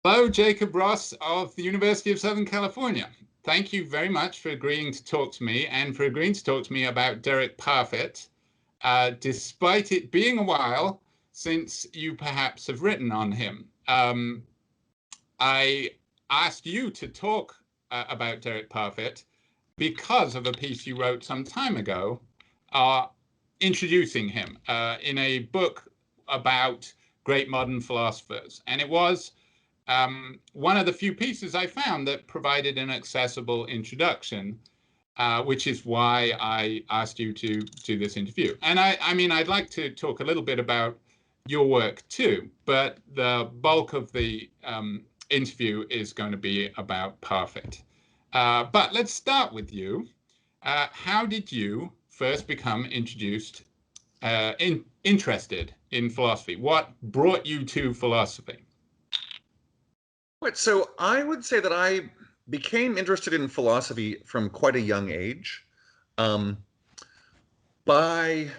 Hello, Jacob Ross of the University of Southern California. Thank you very much for agreeing to talk to me and for agreeing to talk to me about Derek Parfit, despite it being a while since you perhaps have written on him. I asked you to talk about Derek Parfit because of a piece you wrote some time ago introducing him in a book about great modern philosophers. And it was one of the few pieces I found that provided an accessible introduction, which is why I asked you to do this interview. And I mean, I'd like to talk a little bit about your work too, but the bulk of the interview is going to be about Parfit. But let's start with you. How did you first become interested in philosophy? What brought you to philosophy? Right, so I would say that I became interested in philosophy from quite a young age. By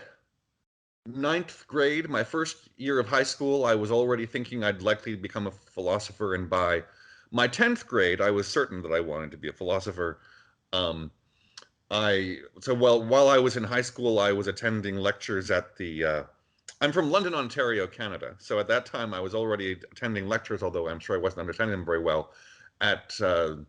ninth grade, my first year of high school, I was already thinking I'd likely become a philosopher, and by my 10th grade, I was certain that I wanted to be a philosopher. While I was in high school, I was attending lectures at the I'm from London, Ontario, Canada. So at that time, I was already attending lectures, although I'm sure I wasn't understanding them very well, at the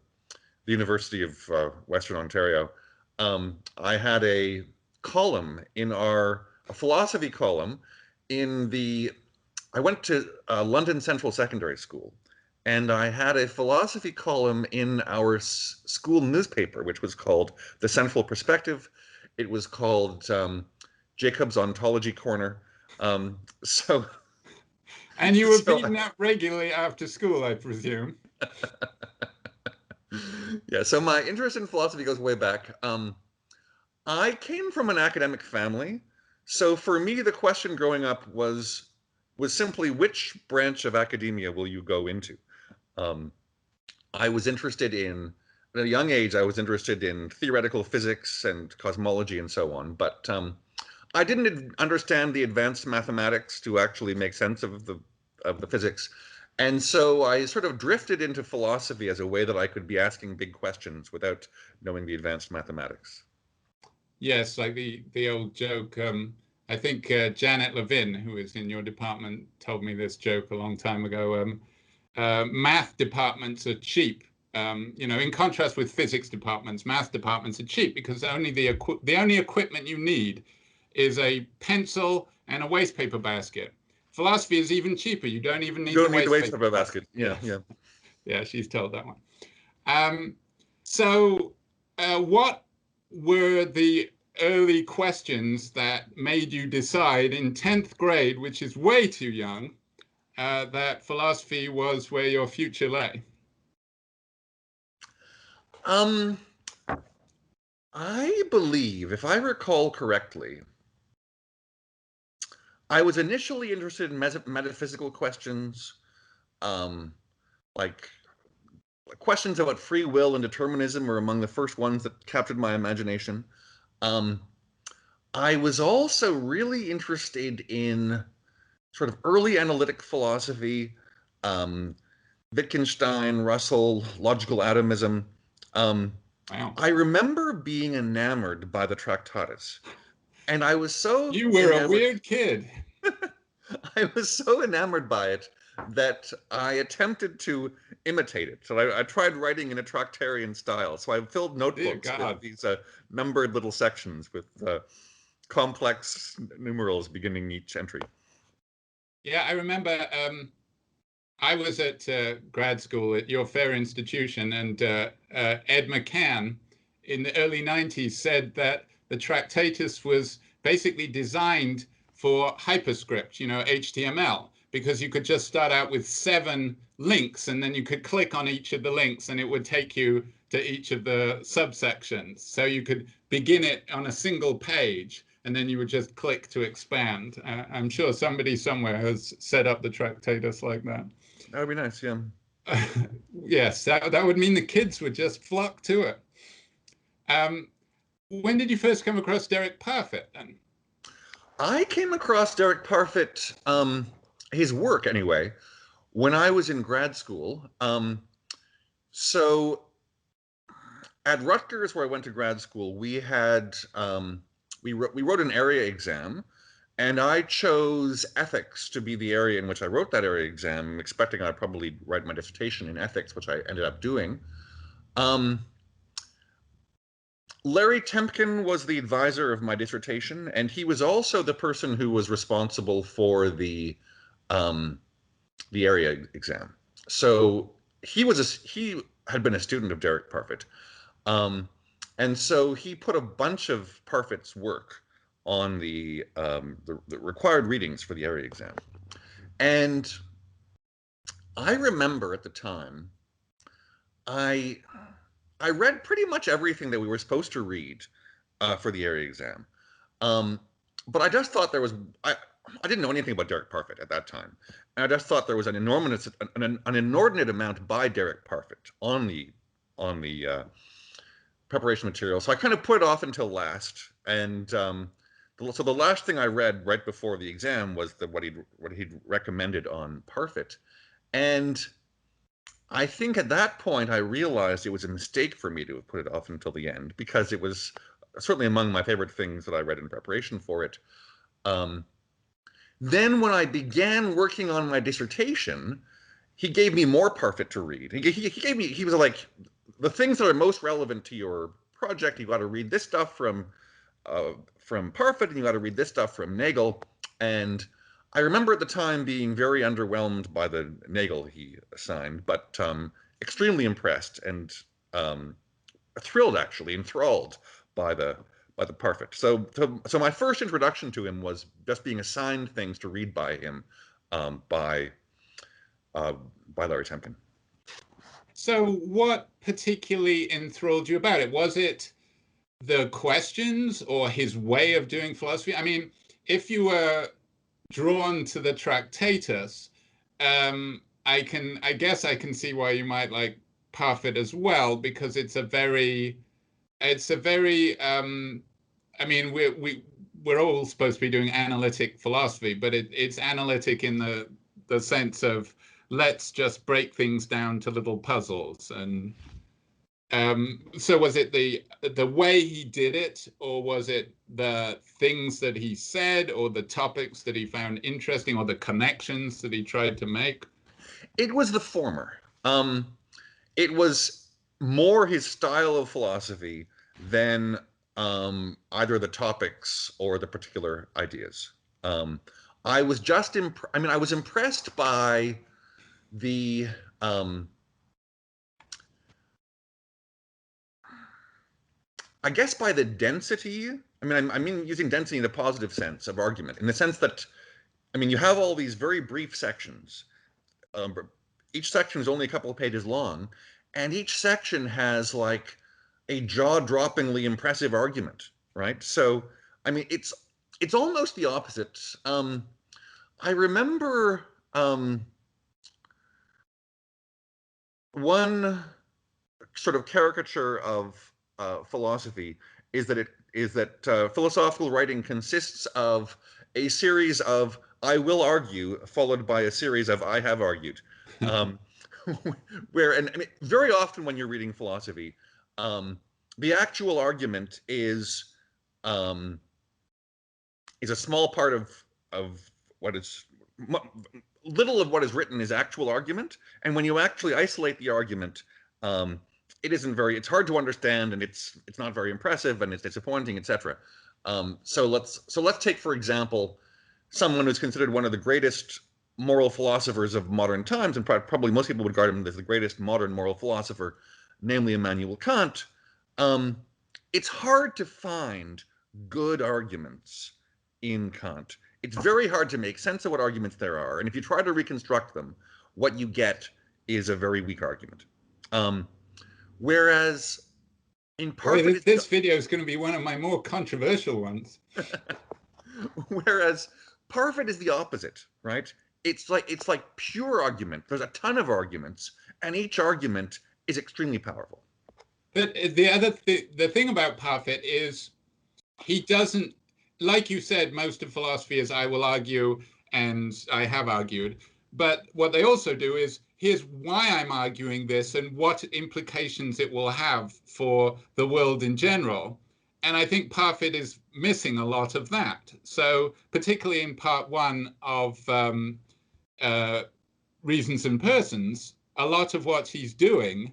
University of Western Ontario. I had a column in a philosophy column I went to London Central Secondary School, and I had a philosophy column in our school newspaper, which was called The Central Perspective. It was called Jacob's Ontology Corner. And you were beaten up regularly after school, I presume. Yeah, so my interest in philosophy goes way back. I came from an academic family, so for me the question growing up was simply, which branch of academia will you go into? I was interested at a young age, I was interested in theoretical physics and cosmology and so on, but I didn't understand the advanced mathematics to actually make sense of the physics. And so I sort of drifted into philosophy as a way that I could be asking big questions without knowing the advanced mathematics. Yes, like the old joke. I think Janet Levin, who is in your department, told me this joke a long time ago. Math departments are cheap. In contrast with physics departments, math departments are cheap because the only equipment you need is a pencil and a waste paper basket. Philosophy is even cheaper. You don't even need the waste paper basket. Yeah. Yeah, she's told that one. So what were the early questions that made you decide in 10th grade, which is way too young, that philosophy was where your future lay? I believe, if I recall correctly, I was initially interested in metaphysical questions, like questions about free will and determinism are among the first ones that captured my imagination. I was also really interested in sort of early analytic philosophy, Wittgenstein, Russell, logical atomism. Wow. I remember being enamored by the Tractatus, and I was so You were a weird kid. I was so enamored by it that I attempted to imitate it. So I tried writing in a Tractarian style. So I filled notebooks with these numbered little sections with complex numerals beginning each entry. Yeah, I remember I was at grad school at your fair institution, and Ed McCann in the early 90s said that the Tractatus was basically designed for hyperscript, HTML, because you could just start out with 7 links and then you could click on each of the links and it would take you to each of the subsections. So you could begin it on a single page and then you would just click to expand. I'm sure somebody somewhere has set up the Tractatus like that. That would be nice, yeah. Yes, that would mean the kids would just flock to it. When did you first come across Derek Parfit then? I came across Derek Parfit, his work anyway, when I was in grad school, so at Rutgers, where I went to grad school, we had we wrote an area exam, and I chose ethics to be the area in which I wrote that area exam, expecting I'd probably write my dissertation in ethics, which I ended up doing. Larry Temkin was the advisor of my dissertation, and he was also the person who was responsible for the area exam. So he had been a student of Derek Parfit, and so he put a bunch of Parfit's work on the required readings for the area exam. And I remember at the time, I read pretty much everything that we were supposed to read for the area exam. But I just thought I didn't know anything about Derek Parfit at that time. And I just thought there was an inordinate amount by Derek Parfit on the preparation material. So I kind of put it off until last. And so the last thing I read right before the exam was what he'd recommended on Parfit. And I think at that point I realized it was a mistake for me to have put it off until the end, because it was certainly among my favorite things that I read in preparation for it. Then when I began working on my dissertation, he gave me more Parfit to read. He was like, the things that are most relevant to your project, you got to read this stuff from Parfit, and you got to read this stuff from Nagel. And I remember at the time being very underwhelmed by the Nagel he assigned, but extremely impressed and thrilled, actually, enthralled by the Parfit. So my first introduction to him was just being assigned things to read by him by Larry Temkin. So what particularly enthralled you about it? Was it the questions or his way of doing philosophy? I mean, if you were drawn to the Tractatus, I guess I can see why you might like Parfit as well, because it's a very I mean, we're all supposed to be doing analytic philosophy, but it's analytic in the sense of let's just break things down to little puzzles. And so was it the way he did it, or was it the things that he said, or the topics that he found interesting, or the connections that he tried to make? It was the former. It was more his style of philosophy than either the topics or the particular ideas. I was just I was impressed by the I guess by the density. I mean using density in a positive sense of argument, in the sense that, I mean, you have all these very brief sections. Each section is only a couple of pages long, and each section has like a jaw-droppingly impressive argument, right? So, I mean, it's almost the opposite. I remember one sort of caricature of philosophy is that philosophical writing consists of a series of "I will argue" followed by a series of "I have argued." Where, and I mean, very often when you're reading philosophy, the actual argument is a small part of what is little of what is written is actual argument, and when you actually isolate the argument, it's hard to understand, and it's not very impressive, and it's disappointing, etc. So let's take, for example, someone who's considered one of the greatest moral philosophers of modern times, and probably most people would regard him as the greatest modern moral philosopher, namely Immanuel Kant. It's hard to find good arguments in Kant. It's very hard to make sense of what arguments there are, and if you try to reconstruct them, what you get is a very weak argument. Whereas in Parfit, this video is going to be one of my more controversial ones. Whereas Parfit is the opposite, right? It's like pure argument. There's a ton of arguments, and each argument is extremely powerful. But the thing about Parfit is he doesn't, like you said, most of philosophy is I will argue and I have argued. But what they also do is, here's why I'm arguing this and what implications it will have for the world in general. And I think Parfit is missing a lot of that. So particularly in part one of Reasons and Persons, a lot of what he's doing,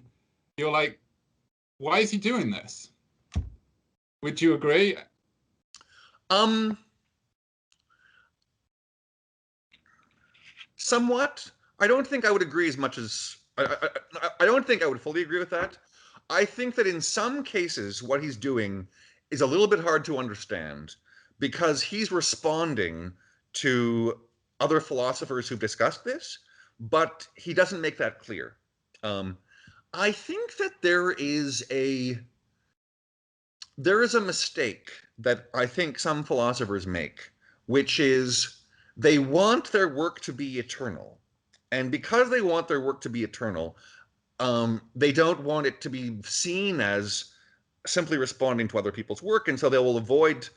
you're like, why is he doing this? Would you agree? Somewhat. I don't think I would agree as much as I don't think I would fully agree with that. I think that in some cases, what he's doing is a little bit hard to understand because he's responding to other philosophers who've discussed this, but he doesn't make that clear. I think that there is a mistake that I think some philosophers make, which is they want their work to be eternal. And because they want their work to be eternal, they don't want it to be seen as simply responding to other people's work, and so they will avoid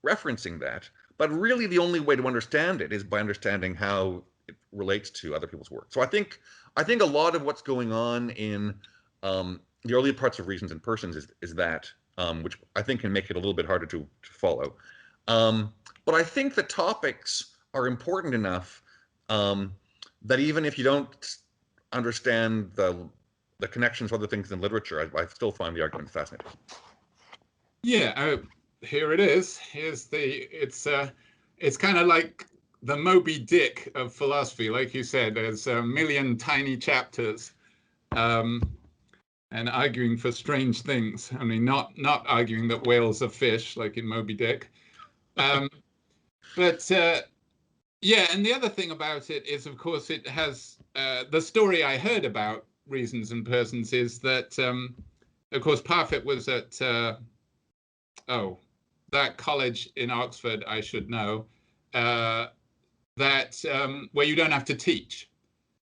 referencing that. But really, the only way to understand it is by understanding how it relates to other people's work. So I think a lot of what's going on in the early parts of Reasons and Persons is that, which I think can make it a little bit harder to follow. But I think the topics are important enough that even if you don't understand the connections with other things in literature, I still find the argument fascinating. Yeah, here it is. It's kind of like the Moby Dick of philosophy, like you said. There's a million tiny chapters, and arguing for strange things. I mean, not arguing that whales are fish, like in Moby Dick. But yeah, and the other thing about it is, of course, it has the story I heard about Reasons and Persons is that, of course, Parfit was at that college in Oxford, I should know, that where you don't have to teach.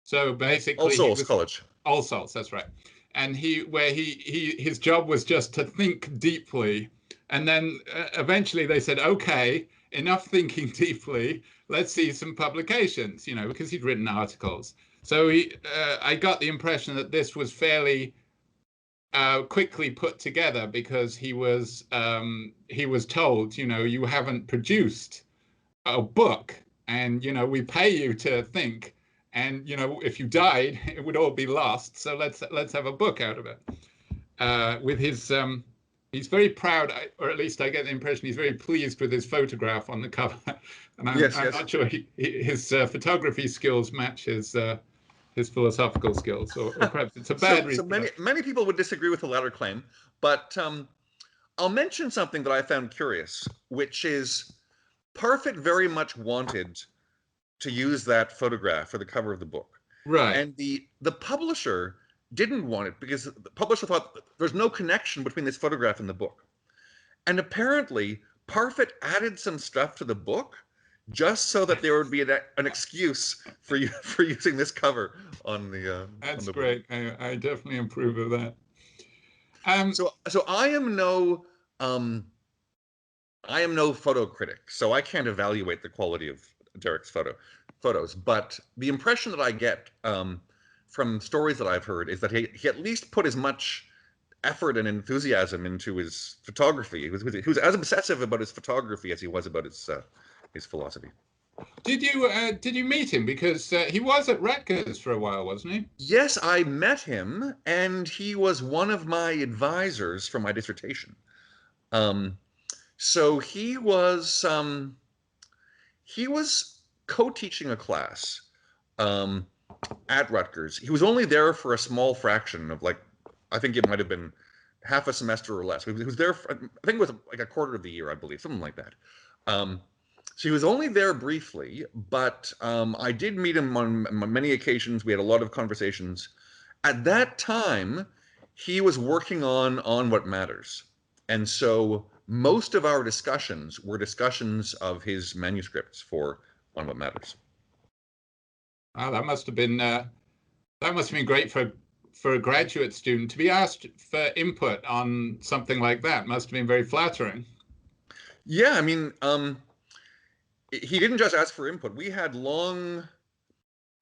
So basically, All Souls College. All Souls, that's right. And his job was just to think deeply, and then eventually they said, okay, enough thinking deeply. Let's see some publications, because he'd written articles. So I got the impression that this was fairly quickly put together because he was told, you haven't produced a book, and we pay you to think, and if you died, it would all be lost. So let's have a book out of it. With his he's very proud, or at least I get the impression he's very pleased with his photograph on the cover. And I'm not sure his photography skills match his philosophical skills, or perhaps it's a bad reason. So many people would disagree with the latter claim, but I'll mention something that I found curious, which is Parfit very much wanted to use that photograph for the cover of the book. Right. And the publisher didn't want it because the publisher thought there's no connection between this photograph and the book. And apparently, Parfit added some stuff to the book just so that there would be an excuse for using this cover on the. That's on the great. I definitely approve of that. So I am no photo critic, so I can't evaluate the quality of Derek's photos. But the impression that I get from stories that I've heard is that he at least put as much effort and enthusiasm into his photography. He was as obsessive about his photography as he was about his philosophy. Did you meet him? Because he was at Rutgers for a while, wasn't he? Yes, I met him, and he was one of my advisors for my dissertation. So he was co-teaching a class at Rutgers. He was only there for a small fraction of, I think it might have been half a semester or less. He was there for, I think it was like a quarter of the year, I believe, something like that. So he was only there briefly, but I did meet him on many occasions. We had a lot of conversations. At that time, he was working on What Matters. And so most of our discussions were discussions of his manuscripts on What Matters. Oh, that must have been great for a graduate student to be asked for input on something like that. Must have been very flattering. Yeah, I mean, he didn't just ask for input. We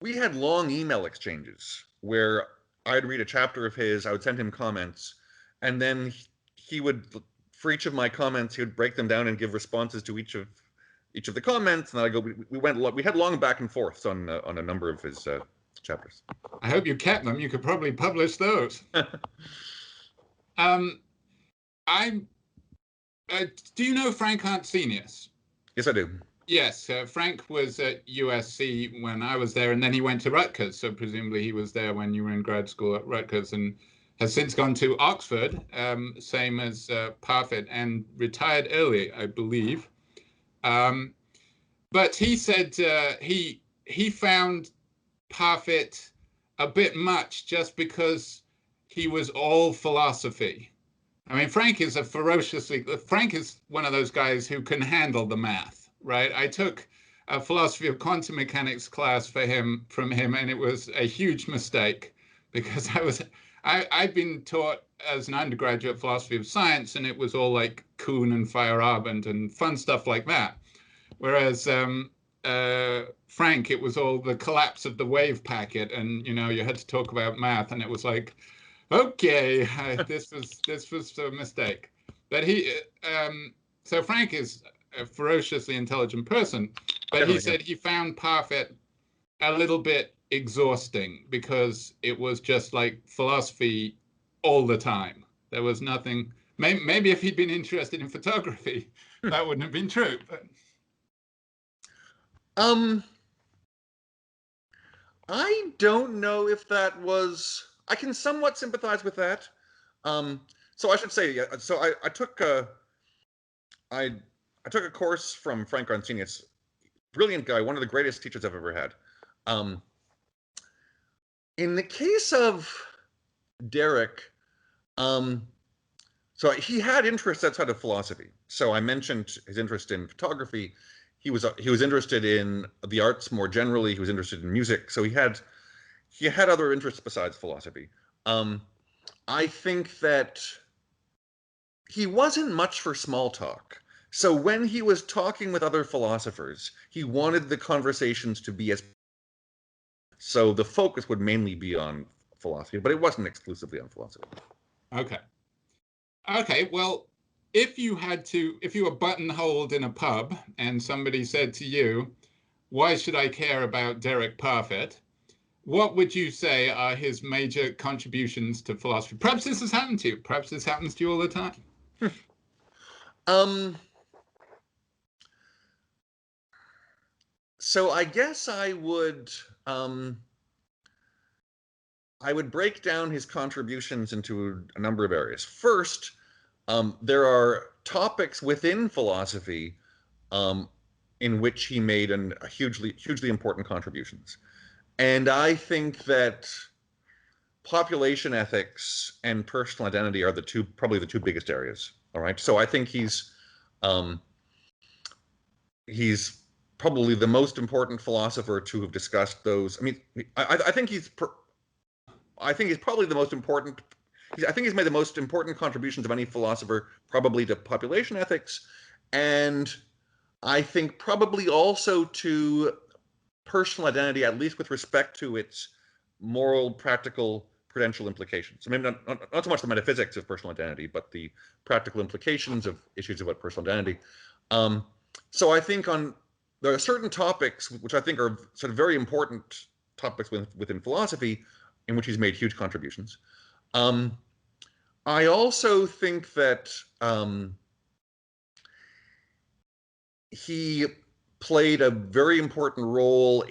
we had long email exchanges where I'd read a chapter of his, I would send him comments, and then he would, for each of my comments, he would break them down and give responses to each of the comments, and then I go. We had long back and forths on a number of his chapters. I hope you kept them. You could probably publish those. I'm. Do you know Frank Arnsenius? Yes, I do. Yes, Frank was at USC when I was there, and then he went to Rutgers. So presumably he was there when you were in grad school at Rutgers, and has since gone to Oxford, same as Parfit, and retired early, I believe. But he said he found Parfit a bit much just because he was all philosophy. I mean, Frank is one of those guys who can handle the math, right? I took a philosophy of quantum mechanics class from him, and it was a huge mistake because I'd been taught as an undergraduate philosophy of science, and it was all like Kuhn and Feyerabend and fun stuff like that. Whereas Frank, it was all the collapse of the wave packet, and you had to talk about math, and it was like, okay, this was a mistake. But so Frank is a ferociously intelligent person, but he said he found Parfit a little bit exhausting because it was just like philosophy all the time. There was nothing. Maybe if he'd been interested in photography, that wouldn't have been true. But I don't know if that was. I can somewhat sympathize with that. So I should say, yeah. So I took a course from Frank Arnsenius, brilliant guy, one of the greatest teachers I've ever had. In the case of Derek, so he had interests outside of philosophy. So I mentioned his interest in photography. He was interested in the arts more generally. He was interested in music. So he had other interests besides philosophy. I think that he wasn't much for small talk. So when he was talking with other philosophers, he wanted the conversations to be so the focus would mainly be on philosophy, but it wasn't exclusively on philosophy. Okay, well, if you were buttonholed in a pub and somebody said to you, why should I care about Derek Parfit? What would you say are his major contributions to philosophy? Perhaps this has happened to you. Perhaps this happens to you all the time. So I guess I would break down his contributions into a number of areas. First, there are topics within philosophy in which he made hugely important contributions. And I think that population ethics and personal identity are probably the two biggest areas. All right. So I think he's probably the most important philosopher to have discussed those. I mean, I think he's probably the most important. I think he's made the most important contributions of any philosopher, probably to population ethics, and I think probably also to personal identity, at least with respect to its moral, practical, prudential implications. So maybe not so much the metaphysics of personal identity, but the practical implications of issues about personal identity. So I think there are certain topics which I think are sort of very important topics within philosophy in which he's made huge contributions. I also think that he played a very important role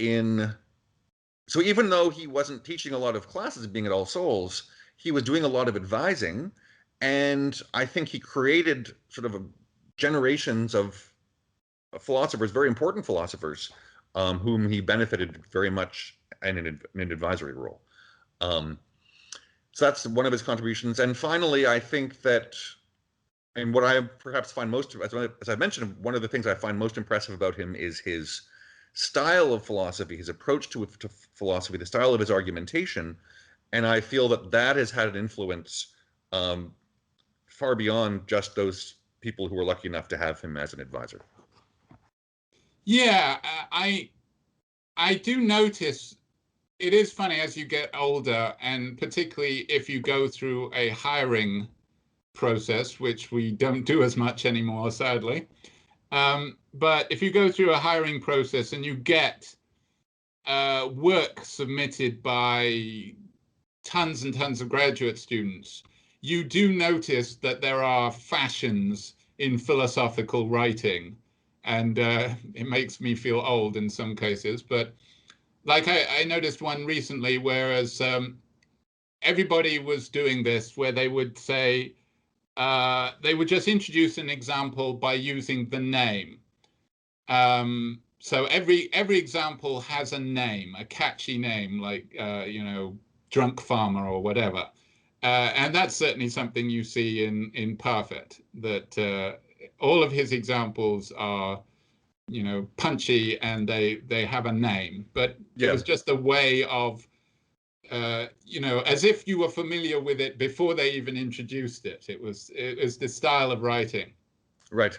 so even though he wasn't teaching a lot of classes being at All Souls, he was doing a lot of advising, and I think he created sort of generations of philosophers, very important philosophers, whom he benefited very much in an advisory role. So that's one of his contributions. And finally, I think that, and what I perhaps find most, as I mentioned, one of the things I find most impressive about him is his style of philosophy, his approach to philosophy, the style of his argumentation. And I feel that has had an influence far beyond just those people who were lucky enough to have him as an advisor. Yeah, I do notice it is funny as you get older, and particularly if you go through a hiring process, which we don't do as much anymore, sadly. But if you go through a hiring process and you get work submitted by tons and tons of graduate students, you do notice that there are fashions in philosophical writing. And it makes me feel old in some cases. But like I noticed one recently, whereas everybody was doing this, where they would say, they would just introduce an example by using the name. So every example has a name, a catchy name, like drunk farmer or whatever. And that's certainly something you see in Parfit, that all of his examples are, punchy, and they have a name. But it Yeah, was just a way of, as if you were familiar with it before they even introduced it. It was the style of writing, right.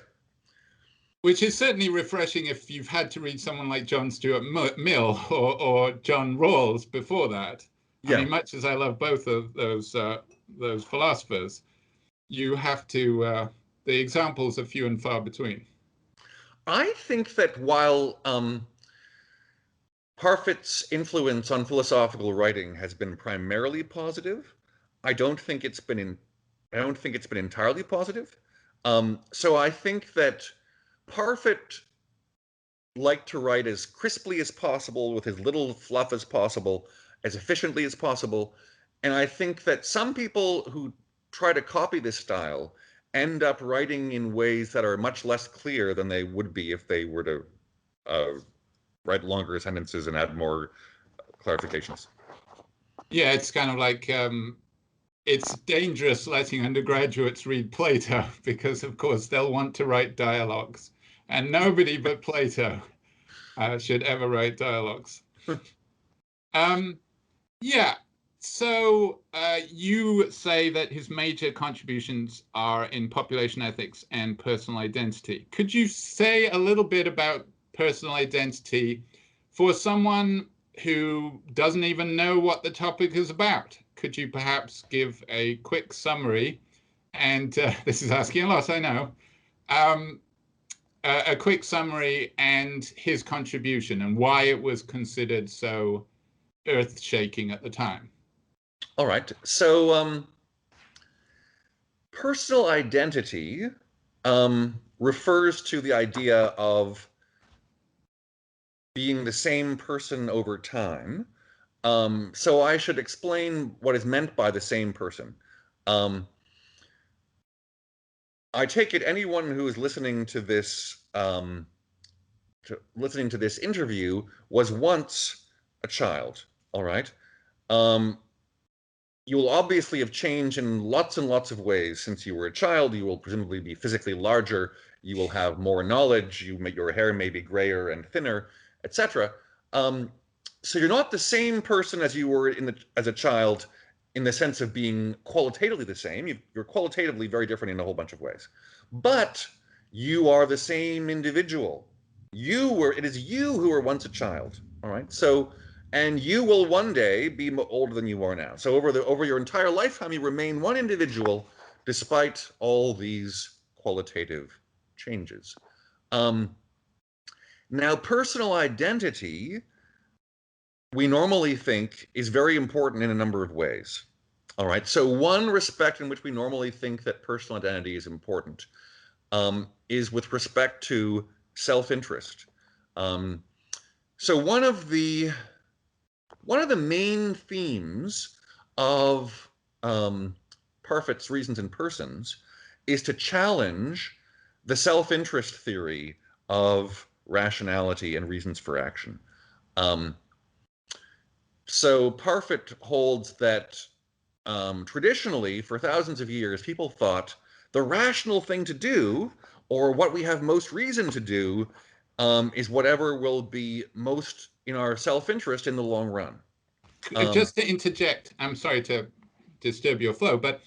which is certainly refreshing if you've had to read someone like John Stuart Mill or John Rawls before that. I Yeah. mean, much as I love both of those philosophers, you have to. The examples are few and far between. I think that while Parfit's influence on philosophical writing has been primarily positive, I don't think it's been entirely positive. So I think that Parfit liked to write as crisply as possible, with as little fluff as possible, as efficiently as possible. And I think that some people who try to copy this style end up writing in ways that are much less clear than they would be if they were to uh, write longer sentences and add more clarifications. Yeah, it's kind of like it's dangerous letting undergraduates read Plato because, of course, they'll want to write dialogues, and nobody but Plato should ever write dialogues. Um, yeah. So you say that his major contributions are in population ethics and personal identity. Could you say a little bit about personal identity for someone who doesn't even know what the topic is about? Could you perhaps give a quick summary? And this is asking a lot, I know. Um, a quick summary and his contribution and why it was considered so earth-shaking at the time. All right. So personal identity refers to the idea of being the same person over time. So I should explain what is meant by the same person. I take it anyone who is listening to this interview was once a child. All right. Um, you will obviously have changed in lots and lots of ways since you were a child. You will presumably be physically larger. You will have more knowledge. Your hair may be grayer and thinner, etc. So you're not the same person as you were as a child, in the sense of being qualitatively the same. You're qualitatively very different in a whole bunch of ways, but you are the same individual. It is you who were once a child. All right. So, and you will one day be older than you are now. So over your entire lifetime, you remain one individual despite all these qualitative changes. Now, personal identity, we normally think, is very important in a number of ways. All right. So one respect in which we normally think that personal identity is important is with respect to self-interest. So one of the main themes of Parfit's Reasons and Persons is to challenge the self-interest theory of rationality and reasons for action. So Parfit holds that traditionally, for thousands of years, people thought the rational thing to do, or what we have most reason to do, is whatever will be most in our self-interest in the long run. Just to interject, I'm sorry to disturb your flow, but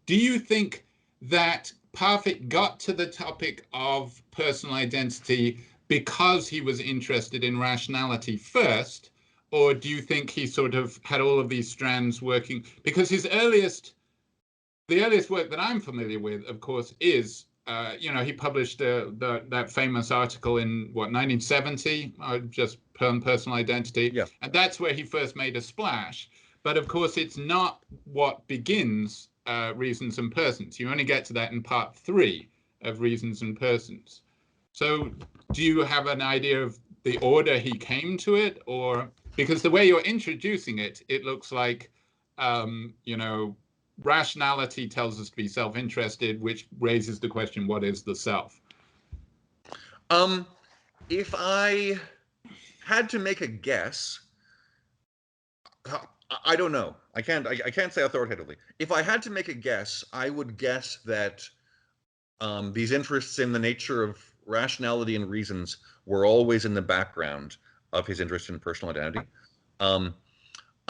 do you think that Parfit got to the topic of personal identity because he was interested in rationality first, or do you think he sort of had all of these strands working? Because the earliest work that I'm familiar with, of course, is he published that famous article in 1970, just personal identity, Yeah. and that's where he first made a splash. But of course, it's not what begins Reasons and Persons. You only get to that in part 3 of Reasons and Persons. So, do you have an idea of the order he came to it, or because the way you're introducing it, it looks like, rationality tells us to be self-interested, which raises the question, what is the self? If I had to make a guess, I don't know. I can't say authoritatively. If I had to make a guess, I would guess that these interests in the nature of rationality and reasons were always in the background of his interest in personal identity.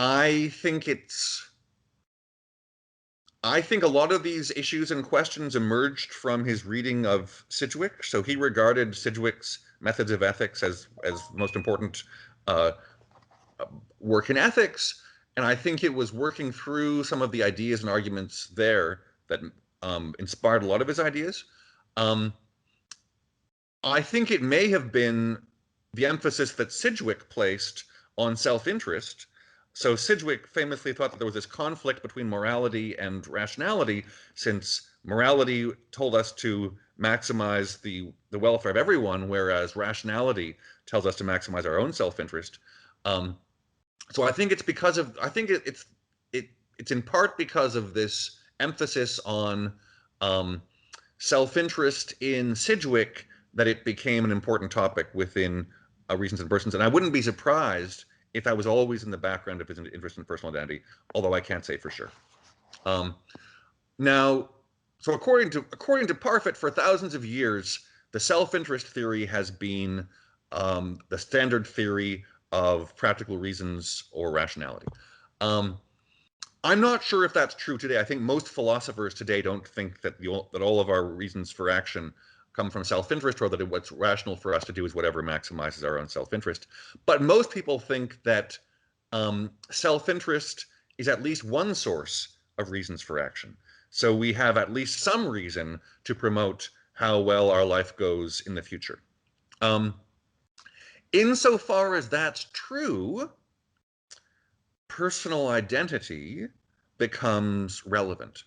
I think a lot of these issues and questions emerged from his reading of Sidgwick. So he regarded Sidgwick's Methods of Ethics as most important work in ethics. And I think it was working through some of the ideas and arguments there that inspired a lot of his ideas. I think it may have been the emphasis that Sidgwick placed on self-interest. So Sidgwick famously thought that there was this conflict between morality and rationality, since morality told us to maximize the welfare of everyone, whereas rationality tells us to maximize our own self-interest. So I think it's because of, I think it's in part because of this emphasis on self-interest in Sidgwick that it became an important topic within Reasons and Persons. And I wouldn't be surprised if that was always in the background of his interest in personal identity, although I can't say for sure. Now, so according to Parfit, for thousands of years, the self-interest theory has been the standard theory of practical reasons or rationality. I'm not sure if that's true today. I think most philosophers today don't think that that all of our reasons for action come from self-interest, or that what's rational for us to do is whatever maximizes our own self-interest. But most people think that self-interest is at least one source of reasons for action. So we have at least some reason to promote how well our life goes in the future. Insofar as that's true, personal identity becomes relevant.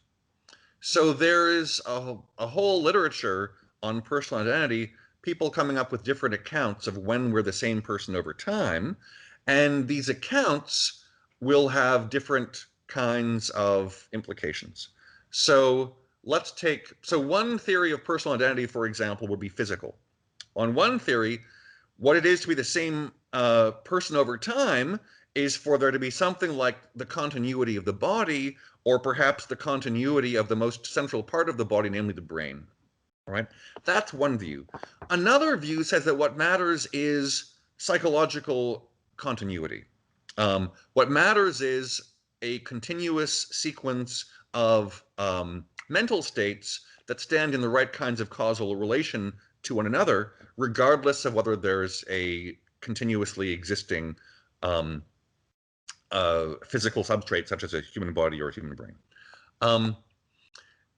So there is a whole literature on personal identity, people coming up with different accounts of when we're the same person over time, and these accounts will have different kinds of implications. So one theory of personal identity, for example, would be physical. On one theory, what it is to be the same person over time is for there to be something like the continuity of the body, or perhaps the continuity of the most central part of the body, namely the brain. All right, that's one view. Another view says that what matters is psychological continuity. What matters is a continuous sequence of mental states that stand in the right kinds of causal relation to one another, regardless of whether there's a continuously existing physical substrate, such as a human body or a human brain.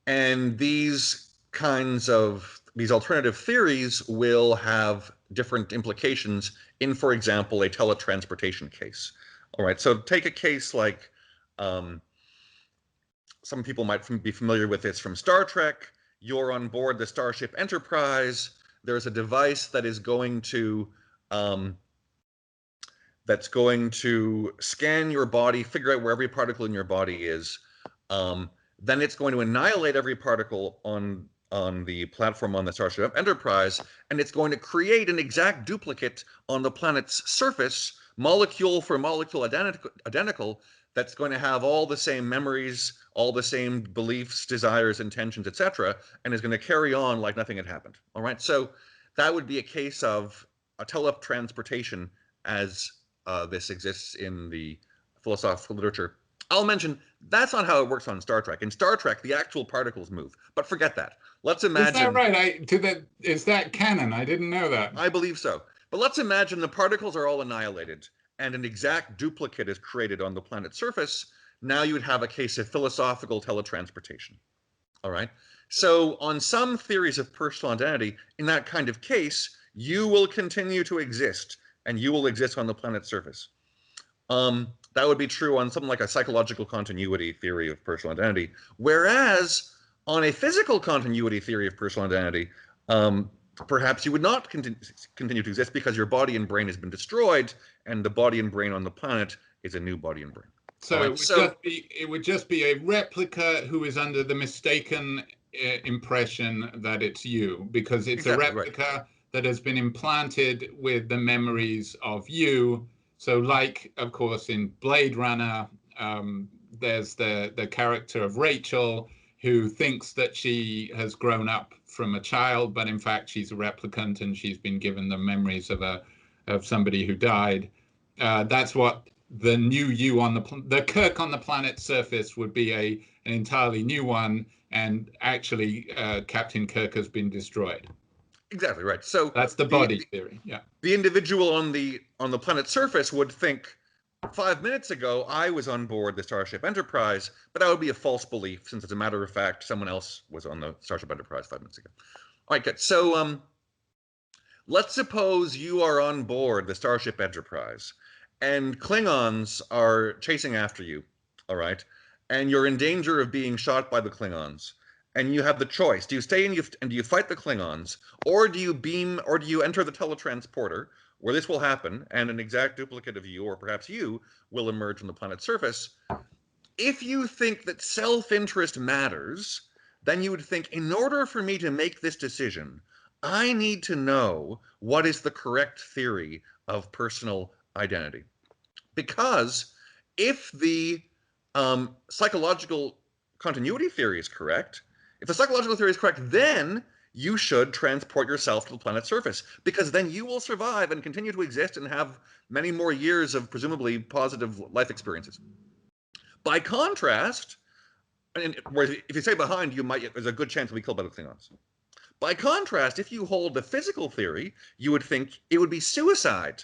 And these alternative theories will have different implications in, for example, a teletransportation case. All right, so take a case like, some people might be familiar with this from Star Trek. You're on board the Starship Enterprise. There's a device that is going to scan your body, figure out where every particle in your body is. Then it's going to annihilate every particle on the platform on the Starship Enterprise, and it's going to create an exact duplicate on the planet's surface, molecule for molecule identical, that's going to have all the same memories, all the same beliefs, desires, intentions, etc., and is going to carry on like nothing had happened. All right, so that would be a case of a teletransportation as this exists in the philosophical literature. I'll mention that's not how it works on Star Trek. In Star Trek, the actual particles move, but forget that. Let's imagine. Is that right? Is that canon? I didn't know that. I believe so. But let's imagine the particles are all annihilated, and an exact duplicate is created on the planet's surface, now you would have a case of philosophical teletransportation. All right. So on some theories of personal identity, in that kind of case, you will continue to exist and you will exist on the planet's surface. That would be true on something like a psychological continuity theory of personal identity. Whereas on a physical continuity theory of personal identity, perhaps you would not continue to exist because your body and brain has been destroyed, and the body and brain on the planet is a new body and brain. So, right, it would just be a replica who is under the mistaken impression that it's you, because it's exactly a replica right. that has been implanted with the memories of you. So, like, of course, in Blade Runner, there's the character of Rachel, who thinks that she has grown up from a child, but in fact she's a replicant and she's been given the memories of somebody who died. That's what the new you on the Kirk on the planet's surface would be an entirely new one, and actually Captain Kirk has been destroyed. Exactly right. So that's the body theory. Yeah. The individual on the planet's surface would think, 5 minutes ago I was on board the Starship Enterprise, but that would be a false belief, since as a matter of fact someone else was on the Starship Enterprise 5 minutes ago. All right, good. So let's suppose you are on board the Starship Enterprise and Klingons are chasing after you, all right? And you're in danger of being shot by the Klingons. And you have the choice. Do you stay and do you fight the Klingons, or do you enter the teletransporter, where this will happen, and an exact duplicate of you, or perhaps you, will emerge from the planet's surface? If you think that self-interest matters, then you would think, in order for me to make this decision, I need to know what is the correct theory of personal identity. Because if the psychological continuity theory is correct, if the psychological theory is correct, then you should transport yourself to the planet's surface, because then you will survive and continue to exist and have many more years of presumably positive life experiences. By contrast, and if you stay behind, there's a good chance you'll be killed by the Klingons. By contrast, if you hold the physical theory, you would think it would be suicide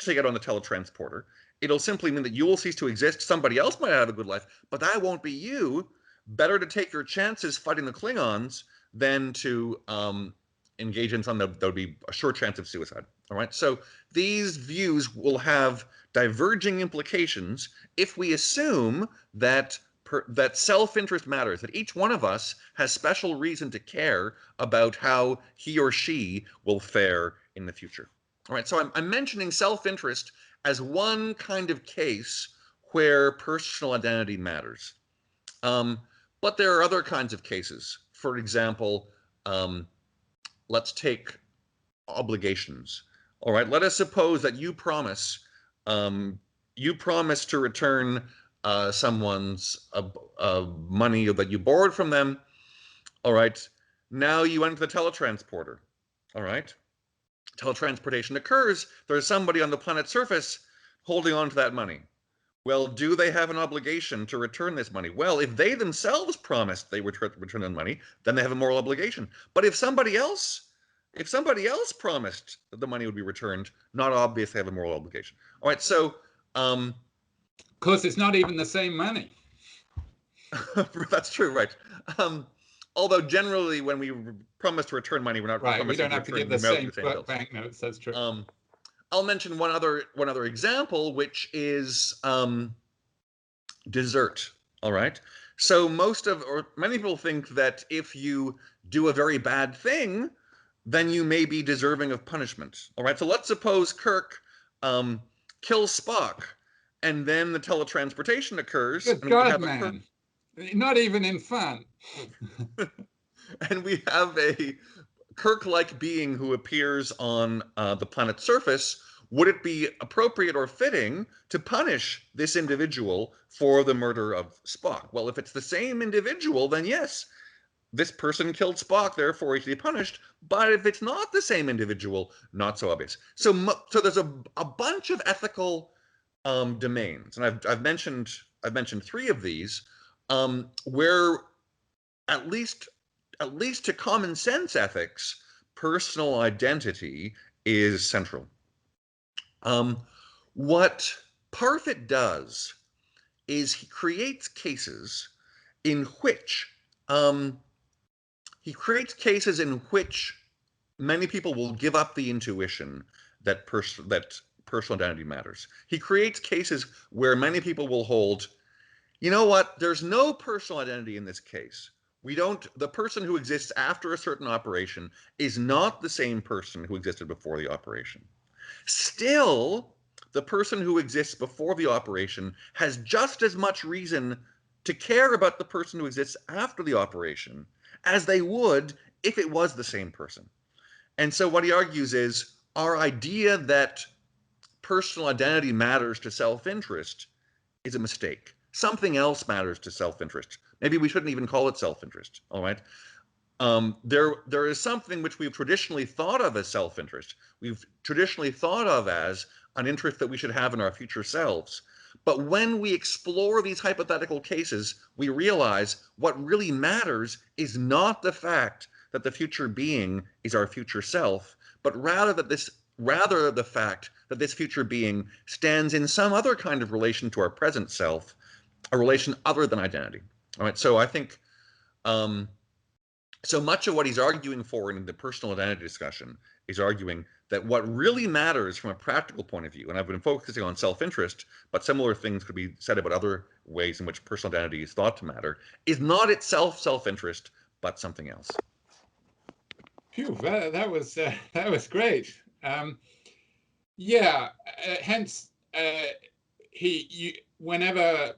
to get on the teletransporter. It'll simply mean that you will cease to exist. Somebody else might have a good life, but that won't be you. Better to take your chances fighting the Klingons than to engage in something that would be a sure chance of suicide. All right. So these views will have diverging implications if we assume that that self-interest matters, that each one of us has special reason to care about how he or she will fare in the future. All right. So I'm mentioning self-interest as one kind of case where personal identity matters. But there are other kinds of cases. For example, let's take obligations. All right, let us suppose that you promise to return someone's money that you borrowed from them. All right, now you enter the teletransporter. All right, teletransportation occurs. There's somebody on the planet's surface holding on to that money. Well, do they have an obligation to return this money? Well, if they themselves promised they would return the money, then they have a moral obligation. But if somebody else promised that the money would be returned, not obvious they have a moral obligation. All right, so of course, it's not even the same money. That's true, right? Although generally, when we promise to return money, we're not right. We don't have to give the same banknotes. That's true. I'll mention one other example, which is desert. All right. So many people think that if you do a very bad thing, then you may be deserving of punishment. All right. So let's suppose Kirk kills Spock, and then the teletransportation occurs. Good God, man! Not even in fun. And we have a Kirk-like being who appears on the planet's surface. Would it be appropriate or fitting to punish this individual for the murder of Spock? Well, if it's the same individual, then yes, this person killed Spock, therefore he should be punished. But if it's not the same individual, not so obvious. So there's a bunch of ethical domains, and I've mentioned 3 of these, where at least to common sense ethics, personal identity is central. What Parfit does is he creates cases in which many people will give up the intuition that personal identity matters. He creates cases where many people will hold, you know what, there's no personal identity in this case. The person who exists after a certain operation is not the same person who existed before the operation. Still, the person who exists before the operation has just as much reason to care about the person who exists after the operation as they would if it was the same person. And so what he argues is our idea that personal identity matters to self-interest is a mistake. Something else matters to self-interest. Maybe we shouldn't even call it self-interest, all right? There is something which we've traditionally thought of as self-interest. We've traditionally thought of as an interest that we should have in our future selves. But when we explore these hypothetical cases, we realize what really matters is not the fact that the future being is our future self, but rather the fact that this future being stands in some other kind of relation to our present self, a relation other than identity. All right. So I think so much of what he's arguing for in the personal identity discussion is arguing that what really matters from a practical point of view, and I've been focusing on self-interest, but similar things could be said about other ways in which personal identity is thought to matter, is not itself self-interest, but something else. Phew, that was great. Yeah, hence whenever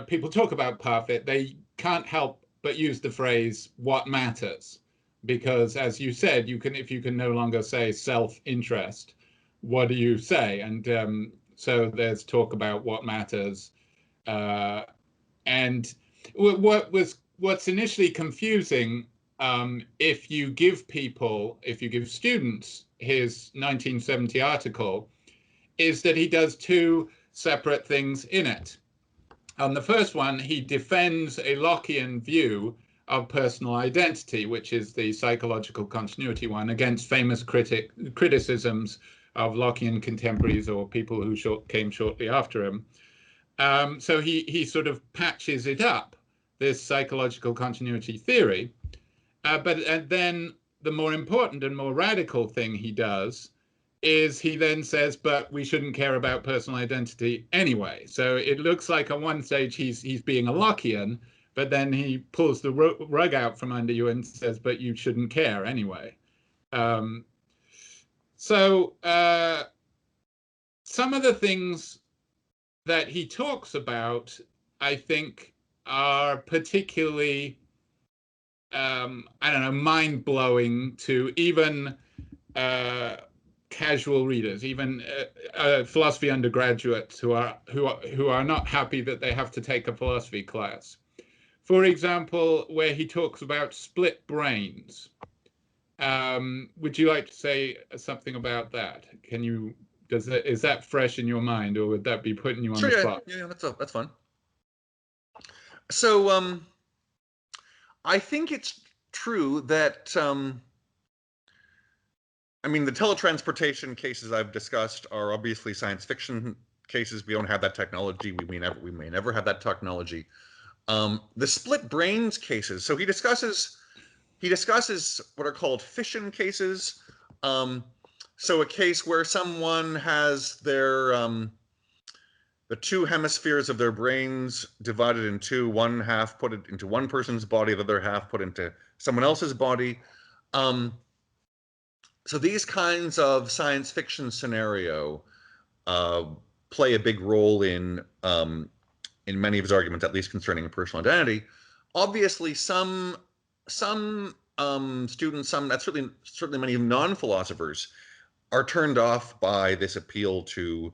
people talk about Parfit, they can't help but use the phrase "what matters," because, as you said, if you can no longer say self-interest, what do you say? And so there's talk about what matters, and what's initially confusing. If you give students his 1970 article, is that he does two separate things in it. On the first one, he defends a Lockean view of personal identity, which is the psychological continuity one, against famous criticisms of Lockean contemporaries or people who came shortly after him. So he sort of patches it up, this psychological continuity theory. But then the more important and more radical thing he does is he then says, but we shouldn't care about personal identity anyway. So it looks like on one stage he's being a Lockean, but then he pulls the rug out from under you and says, but you shouldn't care anyway. So some of the things that he talks about, I think, are particularly I don't know, mind-blowing to even casual readers, even philosophy undergraduates who are not happy that they have to take a philosophy class. For example, where he talks about split brains. Would you like to say something about that? Is that fresh in your mind, or would that be putting you on the spot? Yeah, that's fun. So I think it's true that I mean, the teletransportation cases I've discussed are obviously science fiction cases. We don't have that technology. We may never have that technology. The split brains cases. So he discusses what are called fission cases. So a case where someone has their the two hemispheres of their brains divided in two, one half put into one person's body, the other half put into someone else's body. So these kinds of science fiction scenario play a big role in many of his arguments, at least concerning personal identity. Obviously, some students, that's certainly many non-philosophers, are turned off by this appeal to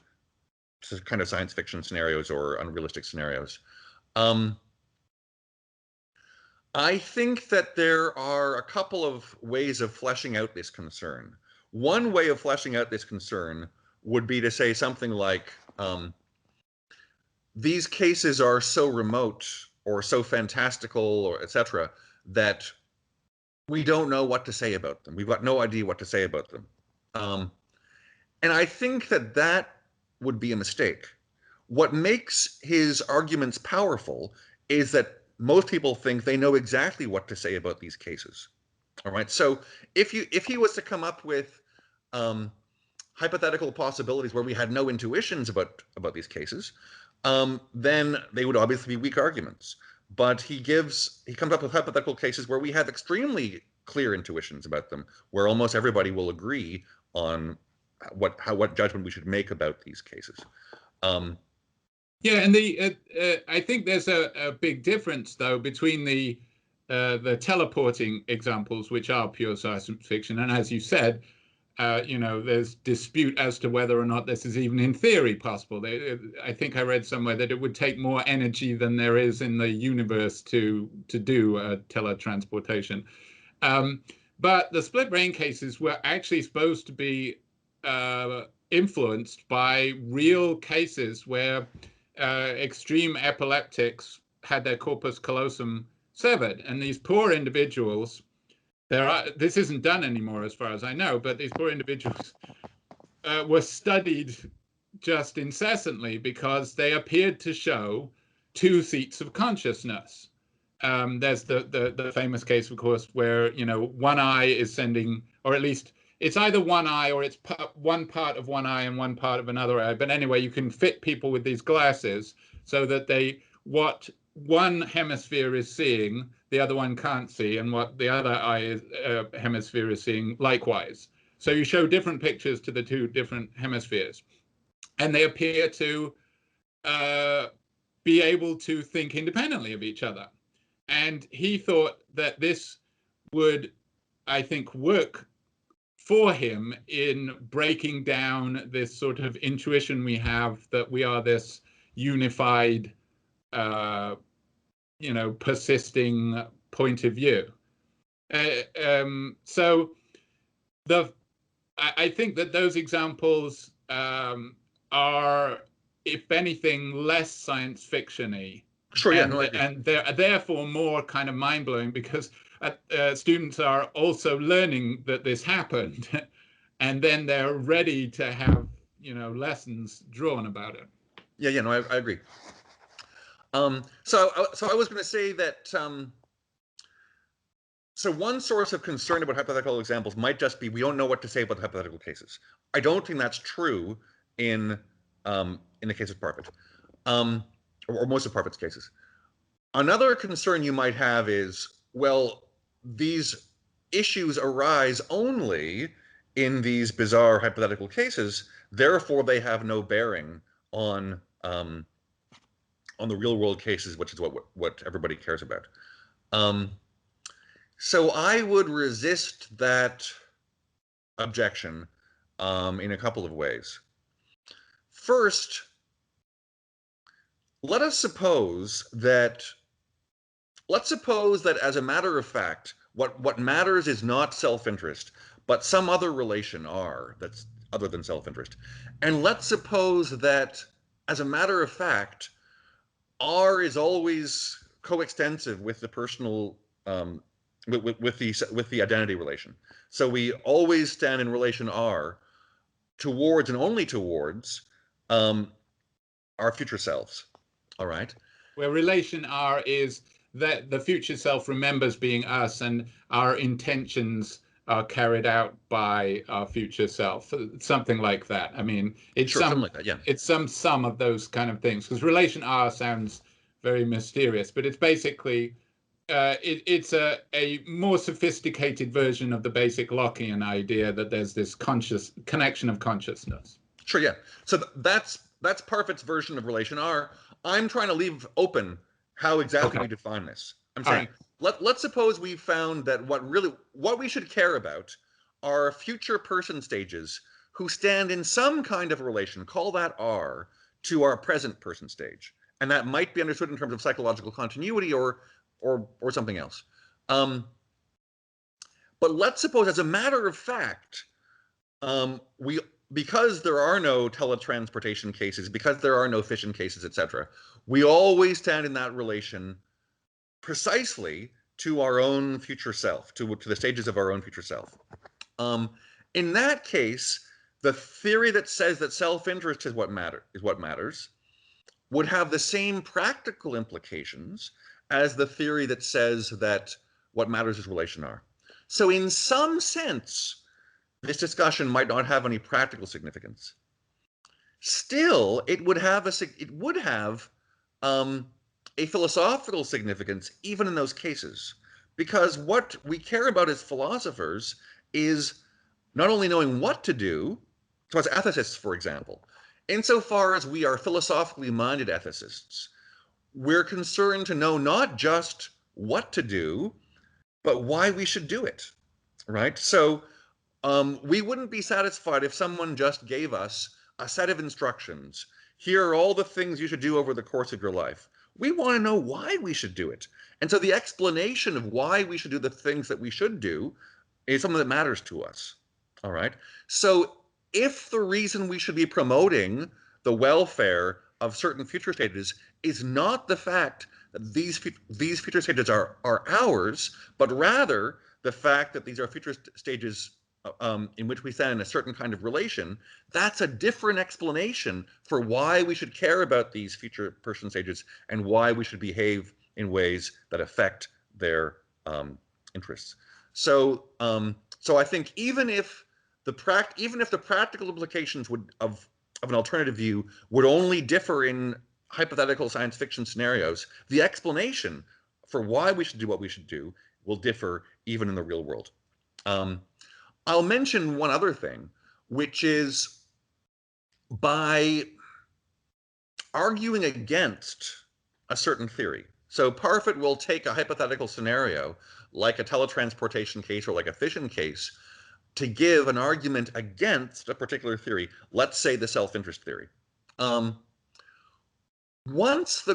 kind of science fiction scenarios or unrealistic scenarios. I think that there are a couple of ways of fleshing out this concern. One way of fleshing out this concern would be to say something like, these cases are so remote or so fantastical or etc. that we don't know what to say about them. We've got no idea what to say about them. And I think that would be a mistake. What makes his arguments powerful is that most people think they know exactly what to say about these cases. All right. So if he was to come up with hypothetical possibilities where we had no intuitions about these cases, then they would obviously be weak arguments. But he comes up with hypothetical cases where we have extremely clear intuitions about them, where almost everybody will agree on what judgment we should make about these cases. Yeah, and I think there's a big difference though between the teleporting examples, which are pure science fiction, and as you said, there's dispute as to whether or not this is even in theory possible. I think I read somewhere that it would take more energy than there is in the universe to do teletransportation. But the split brain cases were actually supposed to be influenced by real cases where extreme epileptics had their corpus callosum severed, and these poor individuals, this isn't done anymore as far as I know, but these poor individuals were studied just incessantly because they appeared to show two seats of consciousness. There's the famous case, of course, where one eye is sending, or at least it's either one eye or it's one part of one eye and one part of another eye. But anyway, you can fit people with these glasses so that what one hemisphere is seeing, the other one can't see, and what the other hemisphere is seeing likewise. So you show different pictures to the two different hemispheres, and they appear to be able to think independently of each other. And he thought that this would, I think, work for him in breaking down this sort of intuition we have that we are this unified, persisting point of view. So I think that those examples are, if anything, less science fiction-y. Sure, yeah, and they're therefore more kind of mind-blowing because students are also learning that this happened, and then they're ready to have lessons drawn about it. Yeah, no, I agree. So I was going to say that. So one source of concern about hypothetical examples might just be we don't know what to say about the hypothetical cases. I don't think that's true in the case of Parfit, or most of Parfit's cases. Another concern you might have is, well, these issues arise only in these bizarre hypothetical cases, therefore they have no bearing on the real world cases, which is what everybody cares about. So I would resist that objection in a couple of ways. First, let's suppose that as a matter of fact, what matters is not self-interest, but some other relation R that's other than self-interest. And let's suppose that as a matter of fact, R is always coextensive with the personal with the identity relation. So we always stand in relation R towards and only towards our future selves. All right. Where relation R is that the future self remembers being us, and our intentions are carried out by our future self, something like that. I mean, it's something like that, yeah. It's some sum of those kind of things, because relation R sounds very mysterious, but it's basically it's a more sophisticated version of the basic Lockean idea that there's this conscious connection of consciousness. Sure, yeah. So that's Parfit's version of relation R. I'm trying to leave open how exactly we define this. I'm saying, let's suppose we found that what we should care about are future person stages who stand in some kind of relation, call that R, to our present person stage. And that might be understood in terms of psychological continuity or something else. But let's suppose, as a matter of fact, because there are no teletransportation cases, because there are no fission cases, etc., we always stand in that relation precisely to our own future self, to the stages of our own future self. In that case, the theory that says that self-interest is what matters would have the same practical implications as the theory that says that what matters is relation R. So in some sense, this discussion might not have any practical significance. Still, it would have a philosophical significance even in those cases, because what we care about as philosophers is not only knowing what to do, so as ethicists, for example, insofar as we are philosophically minded ethicists, we're concerned to know not just what to do, but why we should do it, right? So we wouldn't be satisfied if someone just gave us a set of instructions. Here are all the things you should do over the course of your life. We want to know why we should do it. And so the explanation of why we should do the things that we should do is something that matters to us. All right. So if the reason we should be promoting the welfare of certain future stages is not the fact that these future stages are ours, but rather the fact that these are future stages in which we stand in a certain kind of relation, that's a different explanation for why we should care about these future person stages and why we should behave in ways that affect their interests. So, so I think even if the practical implications of an alternative view would only differ in hypothetical science fiction scenarios, the explanation for why we should do what we should do will differ even in the real world. I'll mention one other thing, which is by arguing against a certain theory. So Parfit will take a hypothetical scenario, like a teletransportation case or like a fission case, to give an argument against a particular theory, let's say the self-interest theory. Once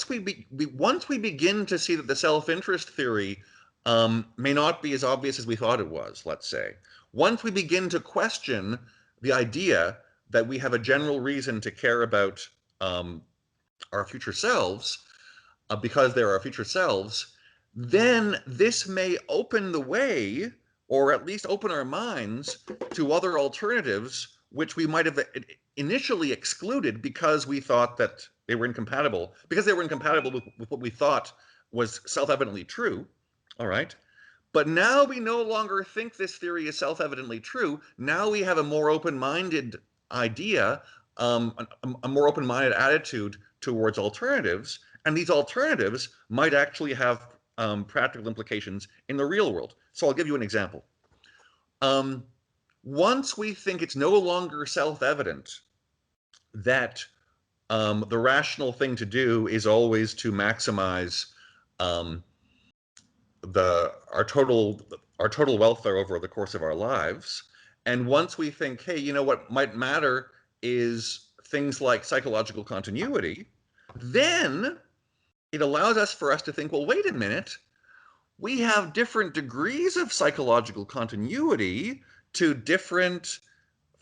we begin to see that the self-interest theory may not be as obvious as we thought it was, let's say, once we begin to question the idea that we have a general reason to care about our future selves, because they're our future selves, then this may open the way, or at least open our minds to other alternatives which we might have initially excluded because we thought that they were incompatible, with what we thought was self-evidently true, all right? But now we no longer think this theory is self-evidently true. Now we have a more open-minded idea, a more open-minded attitude towards alternatives, and these alternatives might actually have practical implications in the real world. So I'll give you an example. Once we think it's no longer self-evident that the rational thing to do is always to maximize our total welfare over the course of our lives, and once we think, hey, you know what might matter is things like psychological continuity, then it allows for us to think, well, wait a minute, we have different degrees of psychological continuity to different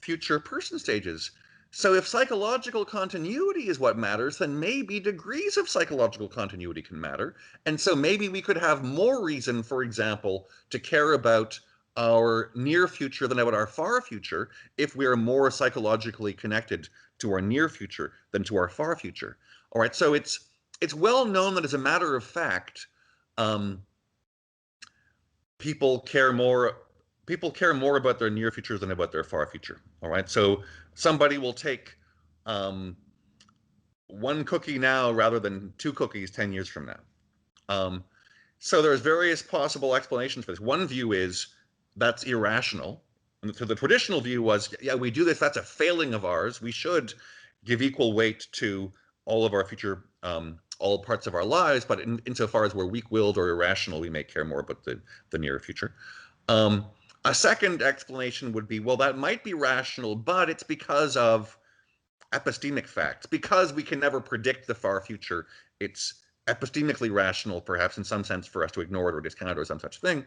future person stages. So if psychological continuity is what matters, then maybe degrees of psychological continuity can matter. And so maybe we could have more reason, for example, to care about our near future than about our far future if we are more psychologically connected to our near future than to our far future. All right, so it's well known that as a matter of fact, people care more about their near future than about their far future. All right, so somebody will take one cookie now rather than 2 cookies 10 years from now. So there's various possible explanations for this. One view is that's irrational. And so the traditional view was, yeah, we do this, that's a failing of ours. We should give equal weight to all of our future, all parts of our lives, but insofar as we're weak-willed or irrational, we may care more about the near future. A second explanation would be, well, that might be rational, but it's because of epistemic facts. Because we can never predict the far future, it's epistemically rational, perhaps in some sense, for us to ignore it or discount it or some such thing.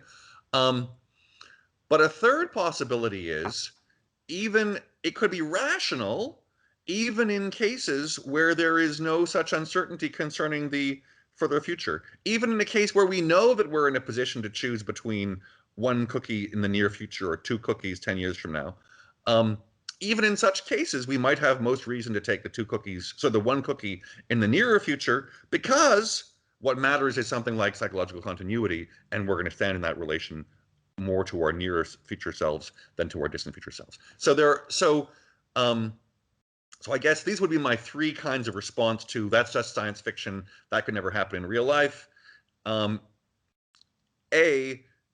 But a third possibility is, it could be rational, even in cases where there is no such uncertainty concerning the further future. Even in a case where we know that we're in a position to choose between 1 cookie in the near future or 2 cookies 10 years from now, Even in such cases, we might have most reason to take the 2 cookies, so the 1 cookie in the nearer future, because what matters is something like psychological continuity, and we're going to stand in that relation more to our nearer future selves than to our distant future selves. So I guess these would be my 3 kinds of response to that's just science fiction, that could never happen in real life.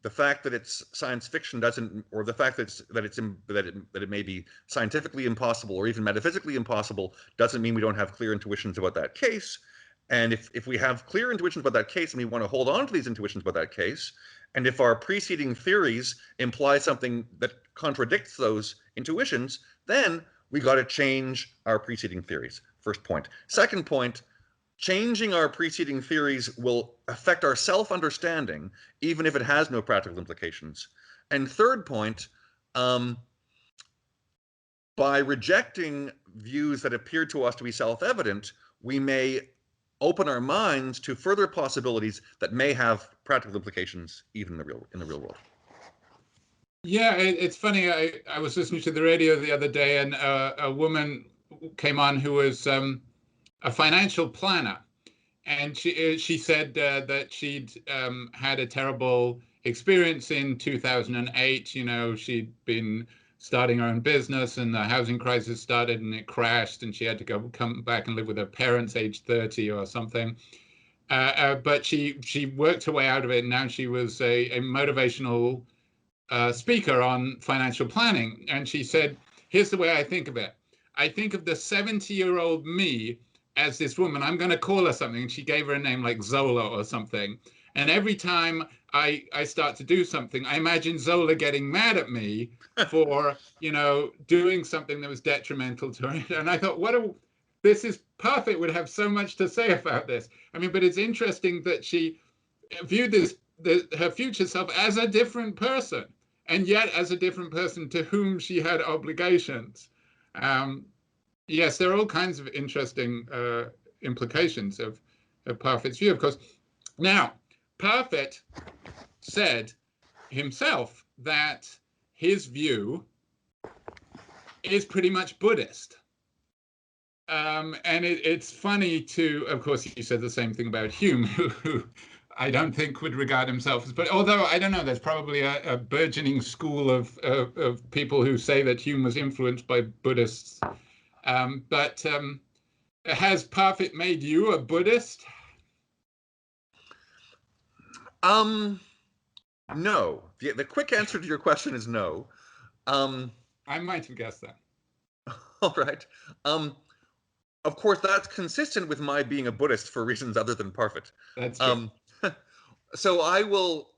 The fact that it's science fiction doesn't, or the fact that it may be scientifically impossible or even metaphysically impossible, doesn't mean we don't have clear intuitions about that case. And if we have clear intuitions about that case and we want to hold on to these intuitions about that case, and if our preceding theories imply something that contradicts those intuitions, then we got to change our preceding theories. First point. Second point, changing our preceding theories will affect our self-understanding, even if it has no practical implications. And third point, by rejecting views that appear to us to be self-evident, we may open our minds to further possibilities that may have practical implications even in the real world. Yeah, it's funny. I was listening to the radio the other day, and a woman came on who was a financial planner, and she said that she'd had a terrible experience in 2008. You know, she'd been starting her own business, and the housing crisis started, and it crashed, and she had to come back and live with her parents, age 30 or something. But she worked her way out of it, and now she was a motivational speaker on financial planning. And she said, here's the way I think of it. I think of the 70-year-old me as this woman. I'm going to call her something. And she gave her a name like Zola or something. And every time I start to do something, I imagine Zola getting mad at me for, doing something that was detrimental to her. And I thought, this is perfect. Would have so much to say about this. I mean, but it's interesting that she viewed her future self as a different person, and yet as a different person to whom she had obligations. Yes, there are all kinds of interesting implications of Parfit's view, of course. Now, Parfit said himself that his view is pretty much Buddhist. And it's funny of course, he said the same thing about Hume, who I don't think would regard himself as, but although I don't know, there's probably a burgeoning school of people who say that Hume was influenced by Buddhists. But has Parfit made you a Buddhist? No. The quick answer to your question is no. I might have guessed that. All right. Of course, that's consistent with my being a Buddhist for reasons other than Parfit. That's true. So I will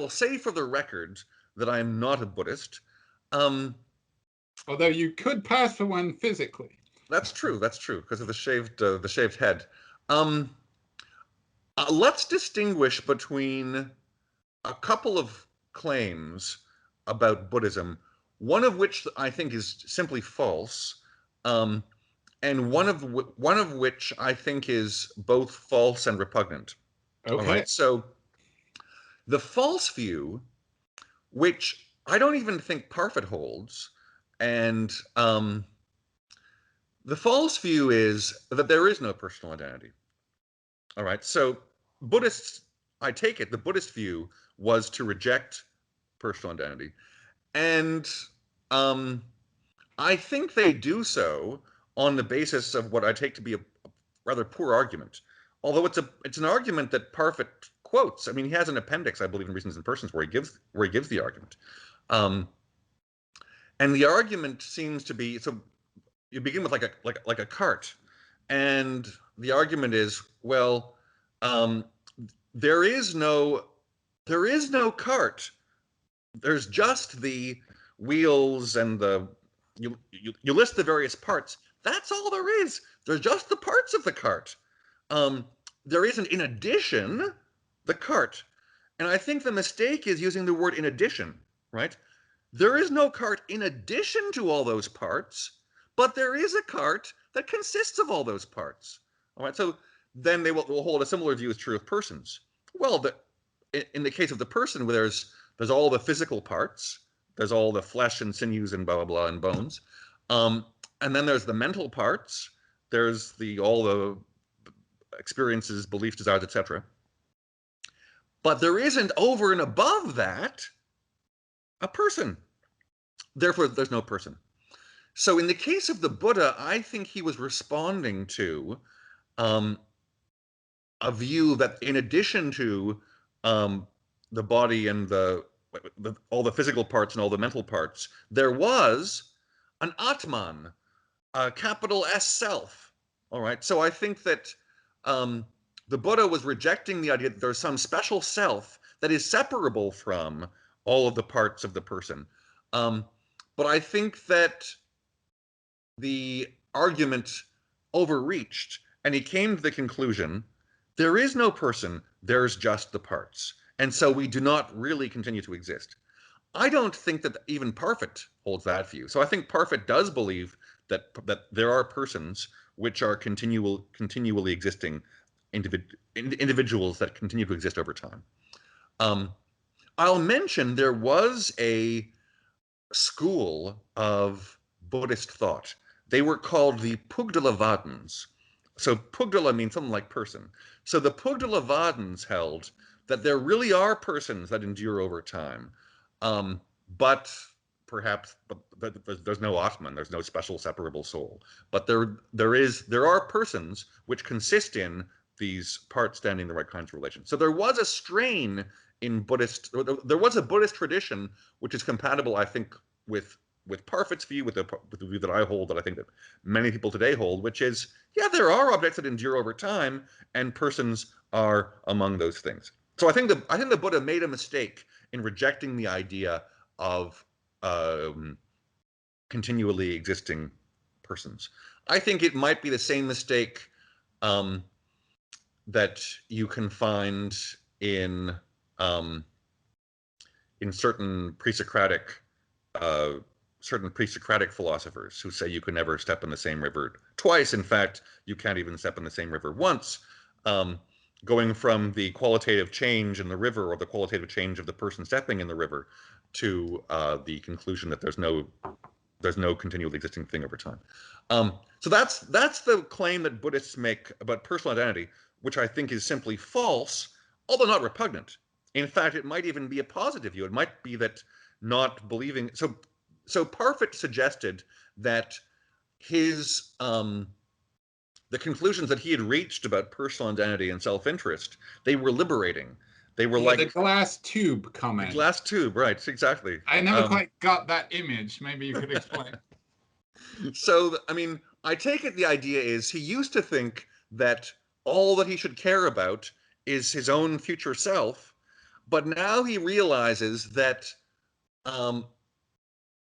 say for the record that I am not a Buddhist. Although you could pass for one physically. That's true, because of the shaved head. Let's distinguish between a couple of claims about Buddhism, one of which I think is simply false, and one of which I think is both false and repugnant. Okay. All right. So the false view, which I don't even think Parfit holds, and the false view is that there is no personal identity. All right. So Buddhists, I take it, the Buddhist view was to reject personal identity, and I think they do so on the basis of what I take to be a rather poor argument. Although it's an argument that Parfit quotes. I mean, he has an appendix, I believe, in Reasons and Persons, where he gives the argument. And the argument seems to be, so you begin with like a cart, and the argument is, well, there is no cart. There's just the wheels and you list the various parts. That's all there is. There's just the parts of the cart. There isn't, in addition, the cart. And I think the mistake is using the word in addition, right? There is no cart in addition to all those parts, but there is a cart that consists of all those parts. All right, so then they will hold a similar view is true of persons. Well, in the case of the person, there's all the physical parts, There's all the flesh and sinews and blah, blah, blah, and bones. And then there's the mental parts. There's all the experiences, beliefs, desires, etc. But there isn't, over and above that, a person. Therefore, there's no person. So in the case of the Buddha, I think he was responding to a view that in addition to the body and all the physical parts and all the mental parts, there was an Atman, a capital S self. All right. So I think that the Buddha was rejecting the idea that there's some special self that is separable from all of the parts of the person. But I think that the argument overreached, and he came to the conclusion, there is no person, there's just the parts. And so we do not really continue to exist. I don't think that even Parfit holds that view. So I think Parfit does believe that there are persons which are continually existing individuals that continue to exist over time. I'll mention there was a school of Buddhist thought. They were called the Pugdalavadins. So Pugdala means something like person. So the Pugdalavadins held that there really are persons that endure over time, but there's no Atman, there's no special separable soul. But there are persons which consist in these parts standing in the right kinds of relations. So there was a strain in Buddhist, there was a Buddhist tradition which is compatible, I think, with Parfit's view, with the view that I hold, that I think that many people today hold, which is, yeah, there are objects that endure over time, and persons are among those things. So I think the Buddha made a mistake in rejecting the idea of continually existing persons. I think it might be the same mistake that you can find in certain pre-Socratic philosophers who say you can never step in the same river twice. In fact, you can't even step in the same river once. Going from the qualitative change in the river, or the qualitative change of the person stepping in the river, to the conclusion that there's no continually existing thing over time. So that's the claim that Buddhists make about personal identity, which I think is simply false, although not repugnant. In fact, it might even be a positive view. It might be that not believing. So Parfit suggested that the conclusions that he had reached about personal identity and self-interest, they were liberating. They were like the glass tube comment. The glass tube, right? Exactly. I never quite got that image. Maybe you could explain. So, I mean, I take it the idea is he used to think that all that he should care about is his own future self, but now he realizes that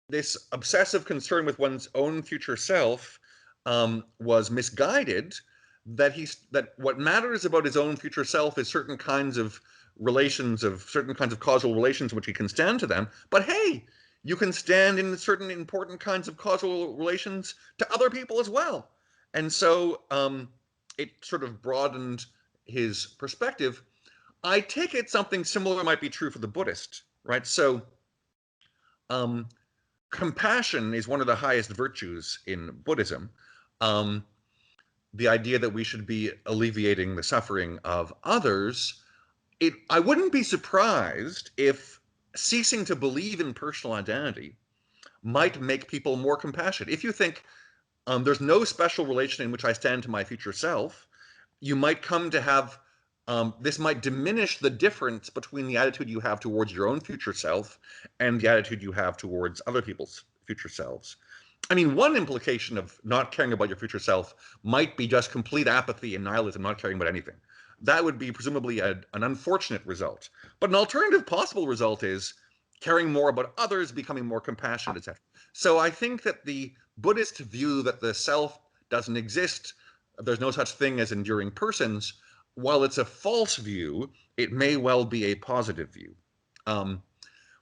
this obsessive concern with one's own future self was misguided, that what matters about his own future self is certain kinds of relations, of certain kinds of causal relations which he can stand to them. But hey, you can stand in certain important kinds of causal relations to other people as well. And so it sort of broadened his perspective. I take it something similar might be true for the Buddhist, right? So compassion is one of the highest virtues in Buddhism. The idea that we should be alleviating the suffering of others. I wouldn't be surprised if ceasing to believe in personal identity might make people more compassionate. If you think there's no special relation in which I stand to my future self, you might come to have, this might diminish the difference between the attitude you have towards your own future self and the attitude you have towards other people's future selves. I mean, one implication of not caring about your future self might be just complete apathy and nihilism, not caring about anything. That would be presumably an unfortunate result. But an alternative possible result is caring more about others, becoming more compassionate, etc. So I think that the Buddhist view that the self doesn't exist, there's no such thing as enduring persons, while it's a false view, it may well be a positive view.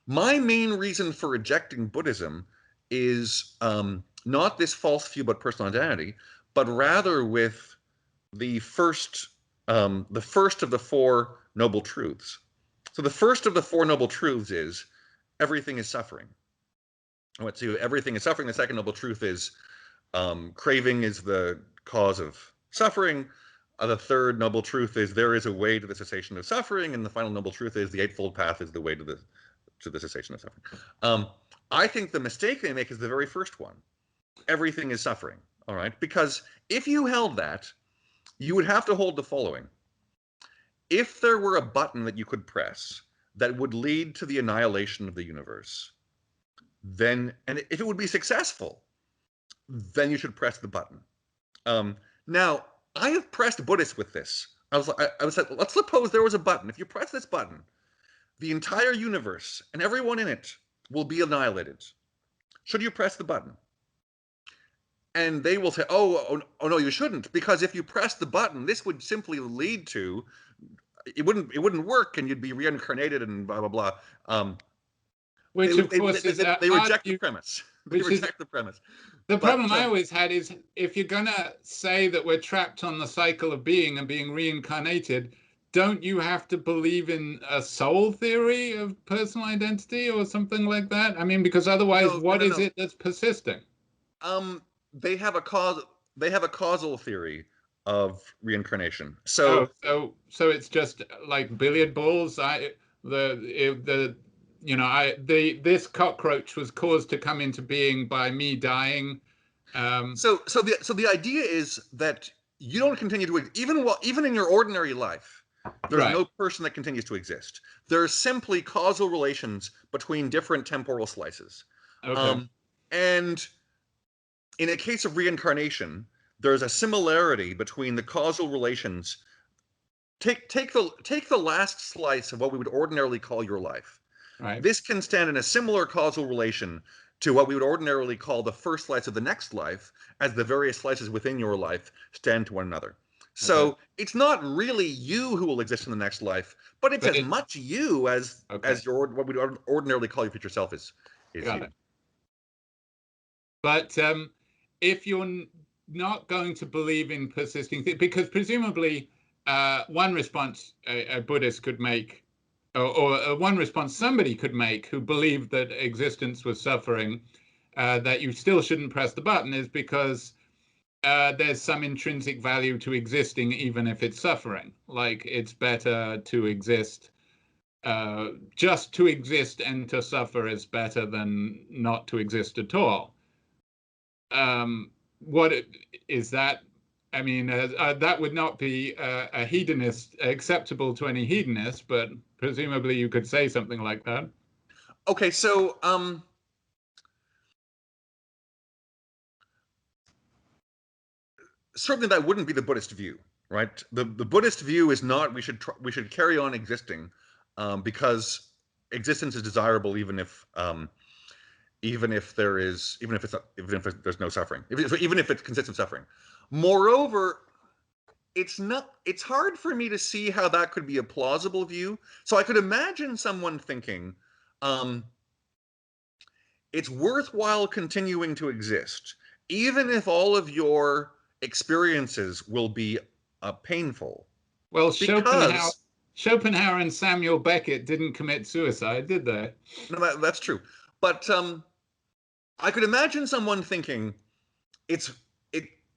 My main reason for rejecting Buddhism is not this false view about personal identity, but rather with the first of the Four Noble Truths. So the first of the Four Noble Truths is everything is suffering. let's see, everything is suffering. The second noble truth is craving is the cause of suffering. The third noble truth is there is a way to the cessation of suffering, and the final noble truth is the Eightfold Path is the way to the cessation of suffering. I think the mistake they make is the very first one. Everything is suffering, all right? Because if you held that, you would have to hold the following. If there were a button that you could press that would lead to the annihilation of the universe, then, and if it would be successful, then you should press the button. Now, I have pressed Buddhists with this. I was like, let's suppose there was a button. If you press this button, the entire universe and everyone in it will be annihilated. Should you press the button? And they will say, oh no, you shouldn't, because if you press the button, this would simply lead to, it wouldn't work, and you'd be reincarnated and blah blah blah. Which of course is they reject the premise. They reject the premise. The problem I always had is, if you're going to say that we're trapped on the cycle of being and being reincarnated, don't you have to believe in a soul theory of personal identity or something like that? I mean, because otherwise, what is it that's persisting? They have a causal theory of reincarnation. So it's just like billiard balls. This cockroach was caused to come into being by me dying. So the idea is that you don't continue to even in your ordinary life, there's no person that continues to exist. There's simply causal relations between different temporal slices. Okay. And in a case of reincarnation, there's a similarity between the causal relations. Take the last slice of what we would ordinarily call your life. Right. This can stand in a similar causal relation to what we would ordinarily call the first slice of the next life, as the various slices within your life stand to one another. So it's not really you who will exist in the next life, but it's as much you as what we would ordinarily call your future self is you. But if you're not going to believe in persisting, because presumably one response a Buddhist could make, or one response somebody could make who believed that existence was suffering, that you still shouldn't press the button, is because there's some intrinsic value to existing, even if it's suffering. Like, it's better to exist, just to exist, and to suffer is better than not to exist at all. What is that? I mean, that would not be a hedonist, acceptable to any hedonist, but presumably you could say something like that. Okay, so certainly that wouldn't be the Buddhist view, right? The Buddhist view is not we should carry on existing because existence is desirable even if there's no suffering, even if it consists of suffering. Moreover, it's hard for me to see how that could be a plausible view. So I could imagine someone thinking, it's worthwhile continuing to exist, even if all of your experiences will be painful. Well, Schopenhauer and Samuel Beckett didn't commit suicide, did they? No, that's true. But I could imagine someone thinking,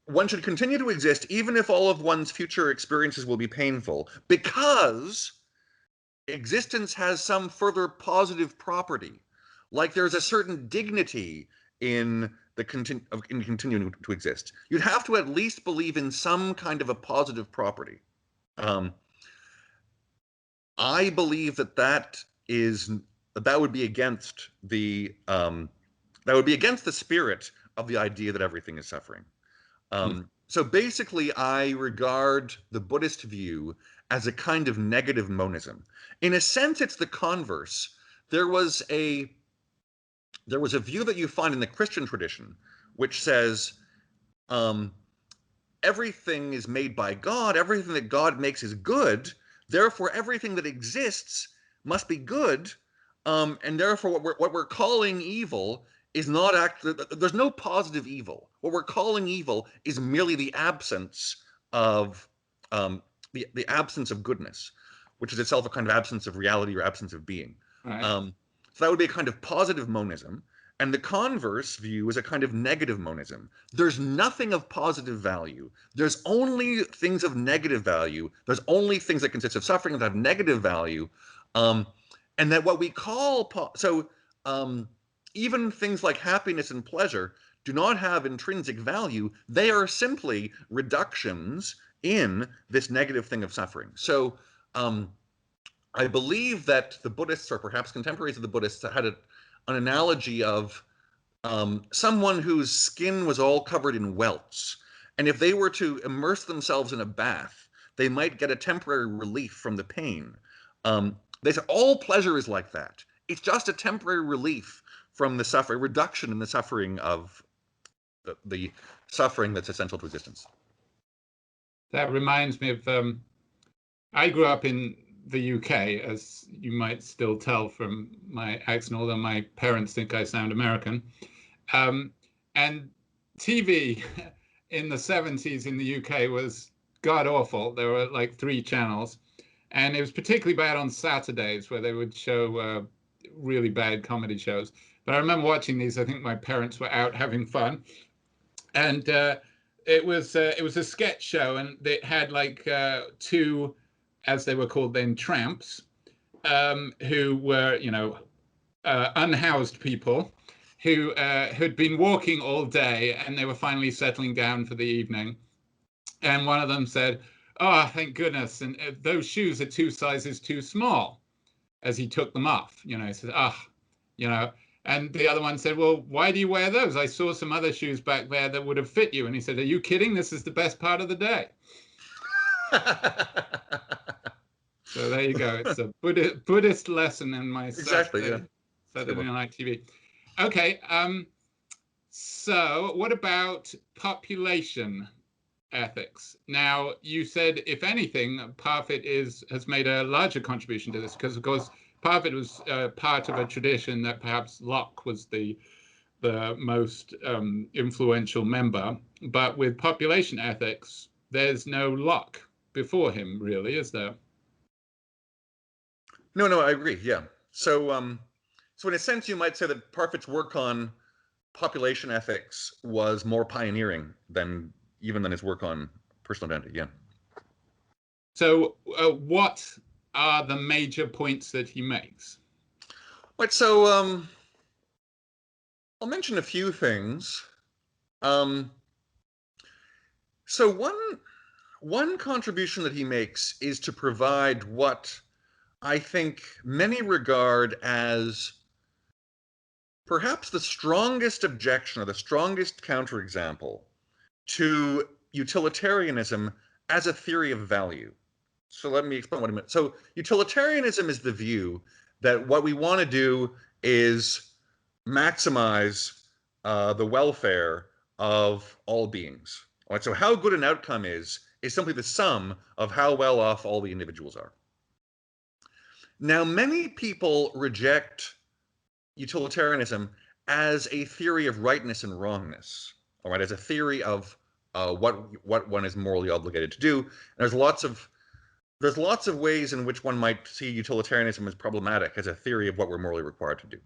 one should continue to exist even if all of one's future experiences will be painful, because existence has some further positive property. Like there's a certain dignity in continuing to exist. You'd have to at least believe in some kind of a positive property. I believe that would be against the spirit of the idea that everything is suffering. So basically, I regard the Buddhist view as a kind of negative monism. In a sense, it's the converse. There was a view that you find in the Christian tradition, which says everything is made by God. Everything that God makes is good. Therefore, everything that exists must be good. And therefore, what we're calling evil is not there's no positive evil. What we're calling evil is merely the absence of the absence of goodness, which is itself a kind of absence of reality or absence of being. Right. So that would be a kind of positive monism. And the converse view is a kind of negative monism. There's nothing of positive value. There's only things of negative value. There's only things that consist of suffering that have negative value. And that what we call, even things like happiness and pleasure do not have intrinsic value. They are simply reductions in this negative thing of suffering. So I believe that the Buddhists, or perhaps contemporaries of the Buddhists, had an analogy of someone whose skin was all covered in welts. And if they were to immerse themselves in a bath, they might get a temporary relief from the pain. They said all pleasure is like that. It's just a temporary relief from the suffering, reduction in the suffering of the suffering that's essential to existence. That reminds me of, I grew up in the UK, as you might still tell from my accent, although my parents think I sound American. And TV in the 70s in the UK was god awful. There were like 3 channels, and it was particularly bad on Saturdays, where they would show really bad comedy shows. But I remember watching these. I think my parents were out having fun, and it was a sketch show, and it had like 2, as they were called then, tramps, who were, unhoused people who had been walking all day, and they were finally settling down for the evening. And one of them said, "Oh, thank goodness, and those shoes are 2 sizes too small," as he took them off. He said, and the other one said, "Well, why do you wear those? I saw some other shoes back there that would have fit you." And he said, "Are you kidding? This is the best part of the day." So there you go. It's a Buddhist lesson in my Saturday night TV. Okay. So what about population ethics? Now, you said, if anything, Parfit has made a larger contribution to this, because, of course, Parfit was part of a tradition that perhaps Locke was the most influential member. But with population ethics, there's no Locke before him, really, is there? No, I agree. Yeah. So in a sense, you might say that Parfit's work on population ethics was more pioneering than his work on personal identity. Yeah. So what are the major points that he makes? Right. So I'll mention a few things. So one contribution that he makes is to provide what I think many regard as perhaps the strongest objection or the strongest counterexample to utilitarianism as a theory of value. So let me explain what I mean. So utilitarianism is the view that what we want to do is maximize the welfare of all beings. All right, so how good an outcome is simply the sum of how well off all the individuals are. Now, many people reject utilitarianism as a theory of rightness and wrongness, all right, as a theory of what one is morally obligated to do. And there's lots of ways in which one might see utilitarianism as problematic as a theory of what we're morally required to do.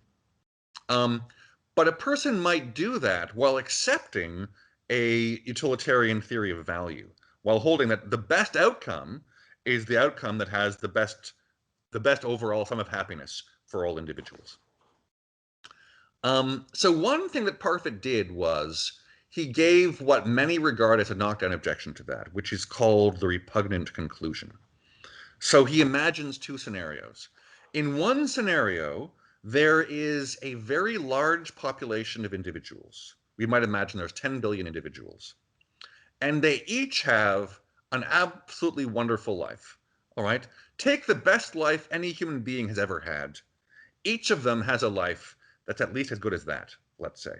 But a person might do that while accepting a utilitarian theory of value, while holding that the best outcome is the outcome that has the best overall sum of happiness for all individuals. So one thing that Parfit did was he gave what many regard as a knockdown objection to that, which is called the repugnant conclusion. So he imagines 2 scenarios. In one scenario, there is a very large population of individuals. We might imagine there's 10 billion individuals. And they each have an absolutely wonderful life. All right? Take the best life any human being has ever had. Each of them has a life that's at least as good as that, let's say.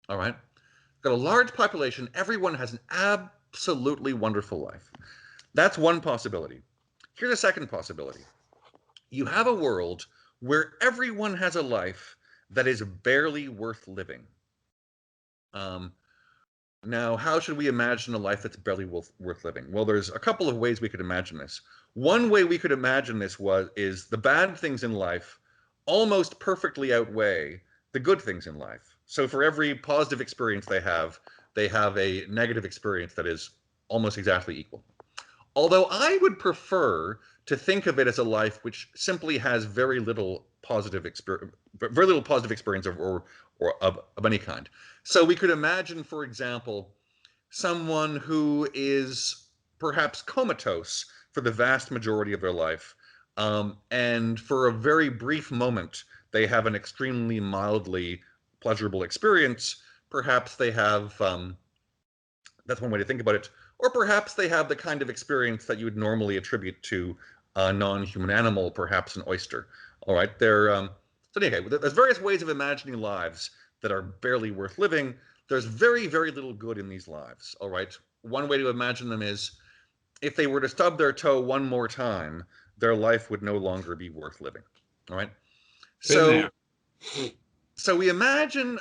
All right? Got a large population. Everyone has an absolutely wonderful life. That's one possibility. Here's a second possibility. You have a world where everyone has a life that is barely worth living. Now, how should we imagine a life that's barely worth living? Well, there's a couple of ways we could imagine this. One way we could imagine this is the bad things in life almost perfectly outweigh the good things in life. So for every positive experience they have a negative experience that is almost exactly equal. Although I would prefer to think of it as a life which simply has very little positive experience of any kind. So we could imagine, for example, someone who is perhaps comatose for the vast majority of their life, and for a very brief moment they have an extremely mildly pleasurable experience. Perhaps they have that's one way to think about it. Or perhaps they have the kind of experience that you would normally attribute to a non-human animal, perhaps an oyster. All right, so anyway, there's various ways of imagining lives that are barely worth living. There's very, very little good in these lives. All right, one way to imagine them is if they were to stub their toe one more time, their life would no longer be worth living. All right, Been so there. so we imagine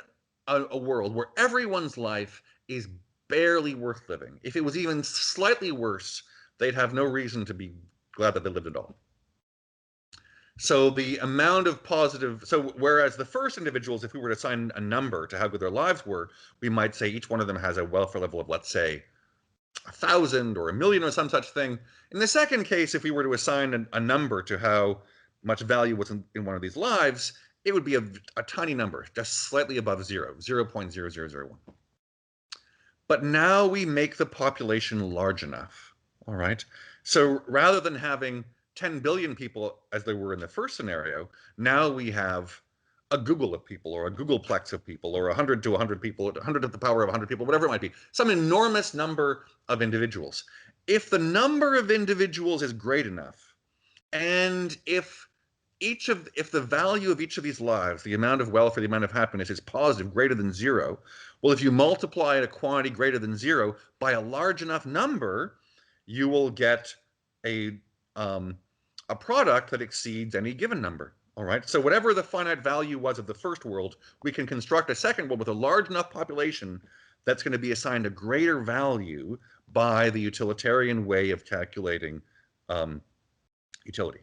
a world where everyone's life is barely worth living. If it was even slightly worse, they'd have no reason to be glad that they lived at all. So the amount of positive, so whereas the first individuals, if we were to assign a number to how good their lives were, we might say each one of them has a welfare level of, let's say, 1,000 or 1,000,000 or some such thing. In the second case, if we were to assign a number to how much value was in one of these lives, it would be a tiny number, just slightly above 0, 0.0001. But now we make the population large enough, all right? So rather than having 10 billion people as there were in the first scenario, now we have a Google of people, or a Googleplex of people, or 100 to 100 people, 100 to the power of 100 people, whatever it might be, some enormous number of individuals. If the number of individuals is great enough, and if the value of each of these lives, the amount of wealth or the amount of happiness is positive, greater than 0, well, if you multiply a quantity greater than 0 by a large enough number, you will get a product that exceeds any given number. All right. So whatever the finite value was of the first world, we can construct a second world with a large enough population that's going to be assigned a greater value by the utilitarian way of calculating utility.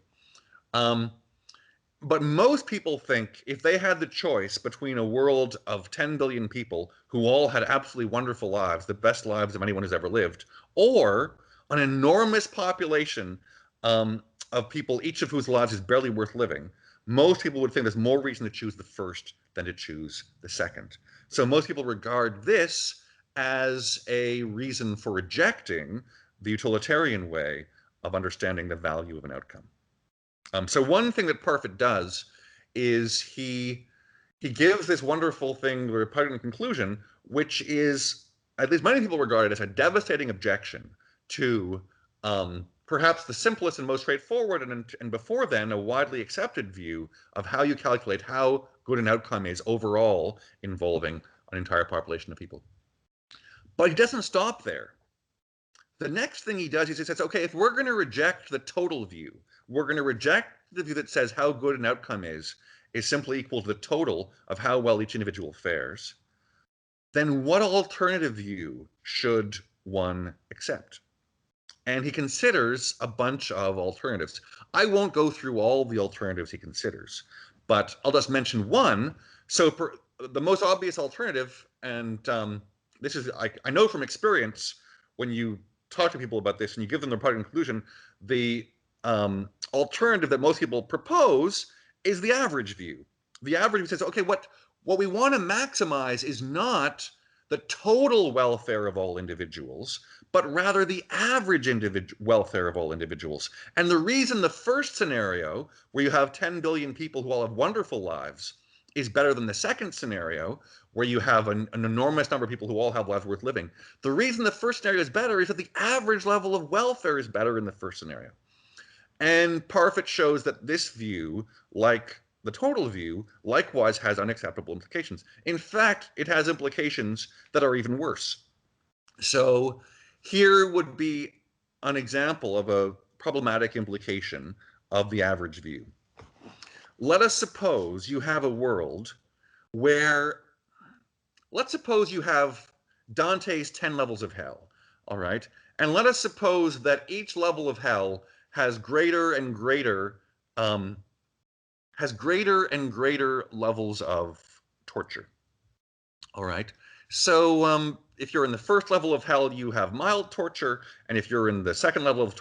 But most people think if they had the choice between a world of 10 billion people who all had absolutely wonderful lives, the best lives of anyone who's ever lived, or an enormous population of people, each of whose lives is barely worth living, most people would think there's more reason to choose the first than to choose the second. So most people regard this as a reason for rejecting the utilitarian way of understanding the value of an outcome. So one thing that Parfit does is he gives this wonderful thing, the repugnant conclusion, which is, at least many people regard it as a devastating objection to perhaps the simplest and most straightforward, and before then, a widely accepted view of how you calculate how good an outcome is overall involving an entire population of people. But he doesn't stop there. The next thing he does is he says, okay, if we're going to reject the total view, we're going to reject the view that says how good an outcome is simply equal to the total of how well each individual fares, then what alternative view should one accept? And he considers a bunch of alternatives. I won't go through all the alternatives he considers, but I'll just mention one. So the most obvious alternative, and this is, I know from experience, when you talk to people about this and you give them the repugnant conclusion, the alternative that most people propose is the average view. The average view says, okay, what we want to maximize is not the total welfare of all individuals, but rather the average welfare of all individuals. And the reason the first scenario, where you have 10 billion people who all have wonderful lives, is better than the second scenario, where you have an enormous number of people who all have lives worth living. The reason the first scenario is better is that the average level of welfare is better in the first scenario. And Parfit shows that this view, like the total view, likewise has unacceptable implications. In fact, it has implications that are even worse. So here would be an example of a problematic implication of the average view. Let us suppose you have a world where, let's suppose you have Dante's 10 levels of hell, all right? And let us suppose that each level of hell has greater and greater levels of torture. All right. So if you're in the first level of hell, you have mild torture, and if you're in the second level of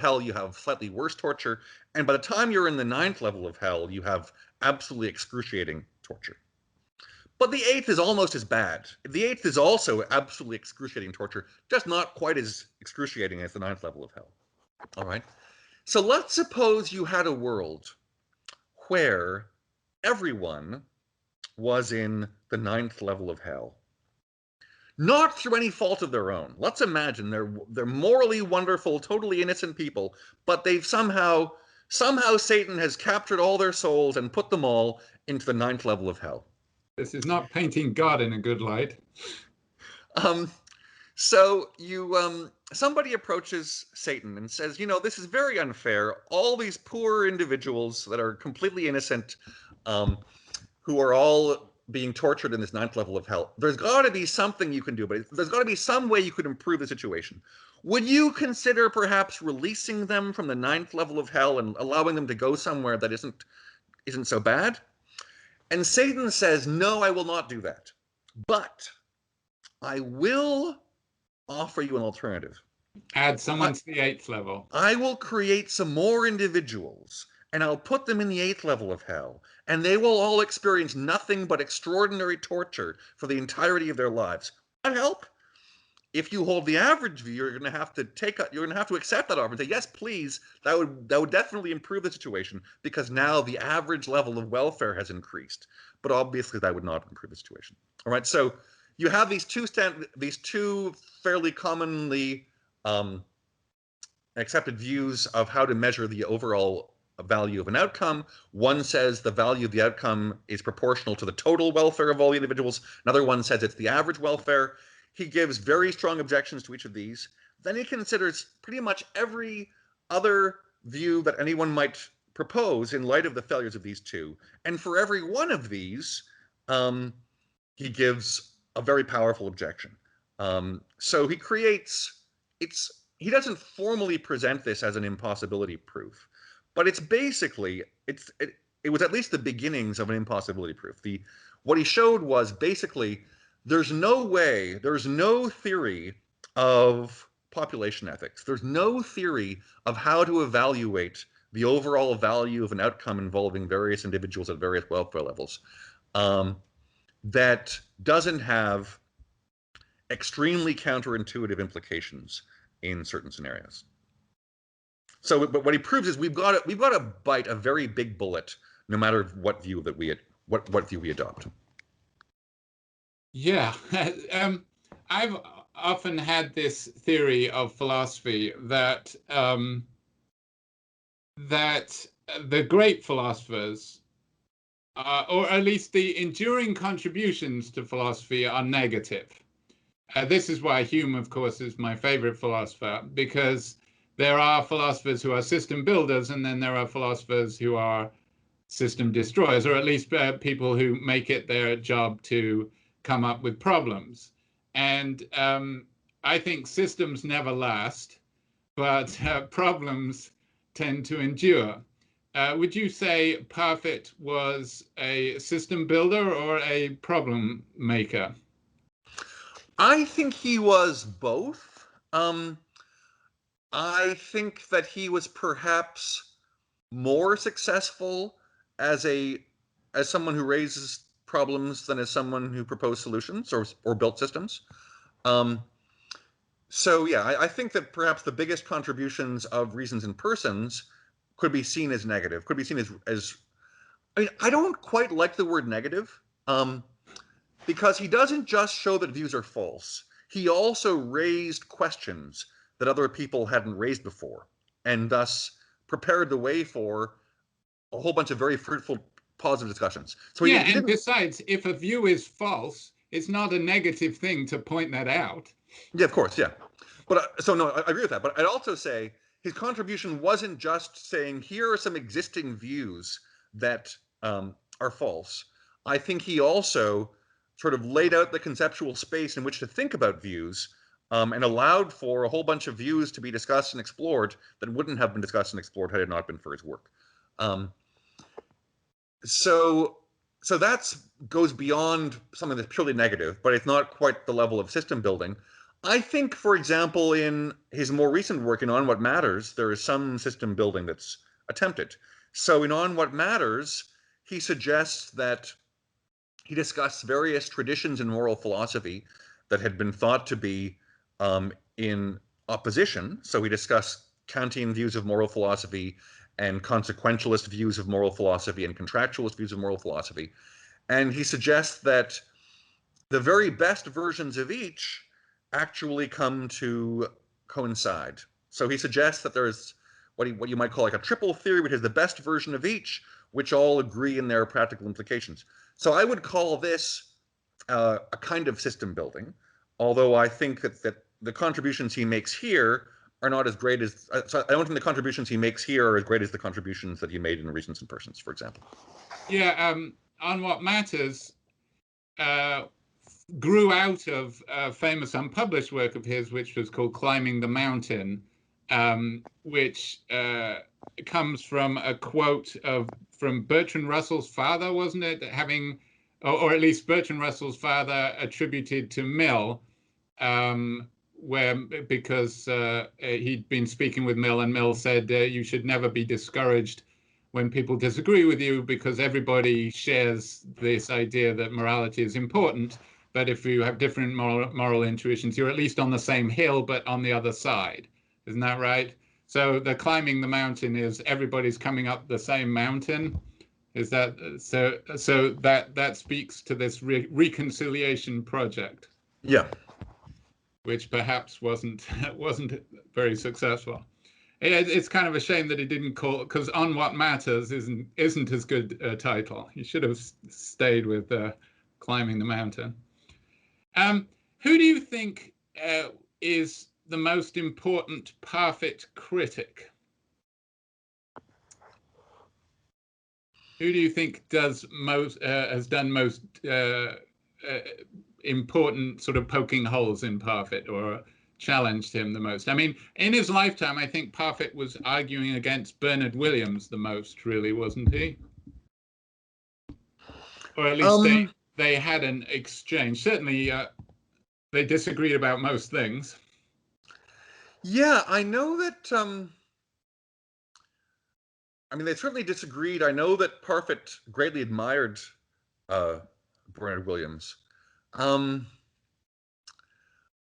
hell, you have slightly worse torture. And by the time you're in the 9th level of hell, you have absolutely excruciating torture. But the 8th is almost as bad. The 8th is also absolutely excruciating torture, just not quite as excruciating as the 9th level of hell. All right. So let's suppose you had a world where everyone was in the 9th level of hell. Not through any fault of their own. Let's imagine they're morally wonderful, totally innocent people, but they've somehow Satan has captured all their souls and put them all into the 9th level of hell. This is not painting God in a good light. So somebody approaches Satan and says, this is very unfair. All these poor individuals that are completely innocent, who are all being tortured in this 9th level of hell. There's got to be something you can do, but there's got to be some way you could improve the situation. Would you consider perhaps releasing them from the 9th level of hell and allowing them to go somewhere that isn't so bad? And Satan says, no, I will not do that. But I will offer you an alternative. Add someone to the 8th level. I will create some more individuals, and I'll put them in the 8th level of hell, and they will all experience nothing but extraordinary torture for the entirety of their lives. That help? If you hold the average view, you're going to have to accept that offer and say, yes, please. That would definitely improve the situation, because now the average level of welfare has increased. But obviously, that would not improve the situation. All right, so you have these two fairly commonly accepted views of how to measure the overall value of an outcome. One says the value of the outcome is proportional to the total welfare of all the individuals. Another one says it's the average welfare. He gives very strong objections to each of these. Then he considers pretty much every other view that anyone might propose in light of the failures of these two. And for every one of these, he gives a very powerful objection. So he he doesn't formally present this as an impossibility proof, but it's basically, it was at least the beginnings of an impossibility proof. What he showed was basically, there's no theory of population ethics. There's no theory of how to evaluate the overall value of an outcome involving various individuals at various welfare levels that doesn't have extremely counterintuitive implications in certain scenarios. So, but what he proves is we've got to bite a very big bullet, no matter what view that what view we adopt. Yeah, I've often had this theory of philosophy that that the great philosophers, or at least the enduring contributions to philosophy, are negative. This is why Hume, of course, is my favorite philosopher, because there are philosophers who are system builders, and then there are philosophers who are system destroyers, or at least people who make it their job to come up with problems. And I think systems never last, but problems tend to endure. Would you say Parfit was a system builder or a problem maker? I think he was both. I think that he was perhaps more successful as someone who raises problems than as someone who proposed solutions or built systems. So yeah, I think that perhaps the biggest contributions of Reasons and Persons could be seen as negative, could be seen as I mean, I don't quite like the word negative, because he doesn't just show that views are false. He also raised questions that other people hadn't raised before, and thus prepared the way for a whole bunch of very fruitful, positive discussions. So yeah, and besides, if a view is false, it's not a negative thing to point that out. Yeah, of course, yeah. But so no, I agree with that. But I'd also say his contribution wasn't just saying, here are some existing views that are false. I think he also sort of laid out the conceptual space in which to think about views, and allowed for a whole bunch of views to be discussed and explored that wouldn't have been discussed and explored had it not been for his work. So so that goes beyond something that's purely negative, but it's not quite the level of system building. I think, for example, in his more recent work in On What Matters, there is some system building that's attempted. So in On What Matters, he suggests that he discussed various traditions in moral philosophy that had been thought to be in opposition. So he discussed Kantian views of moral philosophy and consequentialist views of moral philosophy and contractualist views of moral philosophy. And he suggests that the very best versions of each actually come to coincide. So he suggests that there's what you might call like a triple theory, which is the best version of each, which all agree in their practical implications. So I would call this a kind of system building, although I think that the contributions he makes here are not as great as, so I don't think the contributions he makes here are as great as the contributions that he made in Reasons and Persons, for example. Yeah, On What Matters grew out of a famous unpublished work of his, which was called Climbing the Mountain, which comes from a quote from Bertrand Russell's father, wasn't it? Having, or at least Bertrand Russell's father attributed to Mill, because he'd been speaking with Mill, and Mill said you should never be discouraged when people disagree with you, because everybody shares this idea that morality is important. But if you have different moral intuitions, you're at least on the same hill, but on the other side. Isn't that right? So the climbing the mountain is everybody's coming up the same mountain. Is that so? So that speaks to this reconciliation project. Yeah. Which perhaps wasn't very successful. It's kind of a shame that he didn't call, because On What Matters isn't as good a title. He should have stayed with Climbing the Mountain. Who do you think is the most important Parfit critic? Who do you think has done most important sort of poking holes in Parfit, or challenged him the most? I mean, in his lifetime, I think Parfit was arguing against Bernard Williams the most, really, wasn't he? Or at least they had an exchange. Certainly, they disagreed about most things. Yeah, I know that. I mean, they certainly disagreed. I know that Parfit greatly admired Bernard Williams.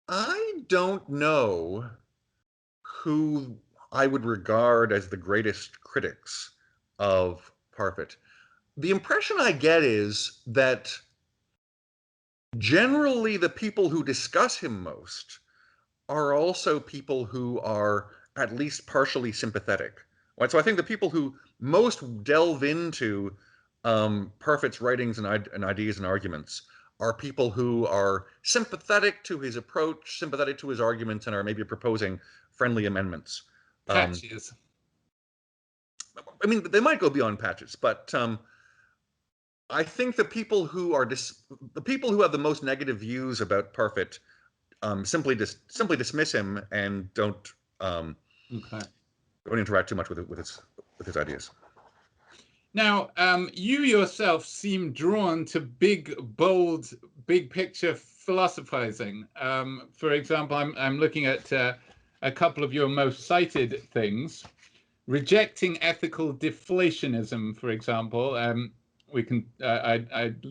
I don't know who I would regard as the greatest critics of Parfit. The impression I get is that generally the people who discuss him most are also people who are at least partially sympathetic. Right? So I think the people who most delve into Parfit's writings and ideas and arguments are people who are sympathetic to his approach, sympathetic to his arguments, and are maybe proposing friendly amendments. Patches. I mean, they might go beyond patches, but I think the people who are the people who have the most negative views about Parfit simply dismiss him and don't interact too much with his ideas. Now, you yourself seem drawn to big, bold, big picture philosophizing. For example, I'm looking at a couple of your most cited things. Rejecting ethical deflationism, for example. I'd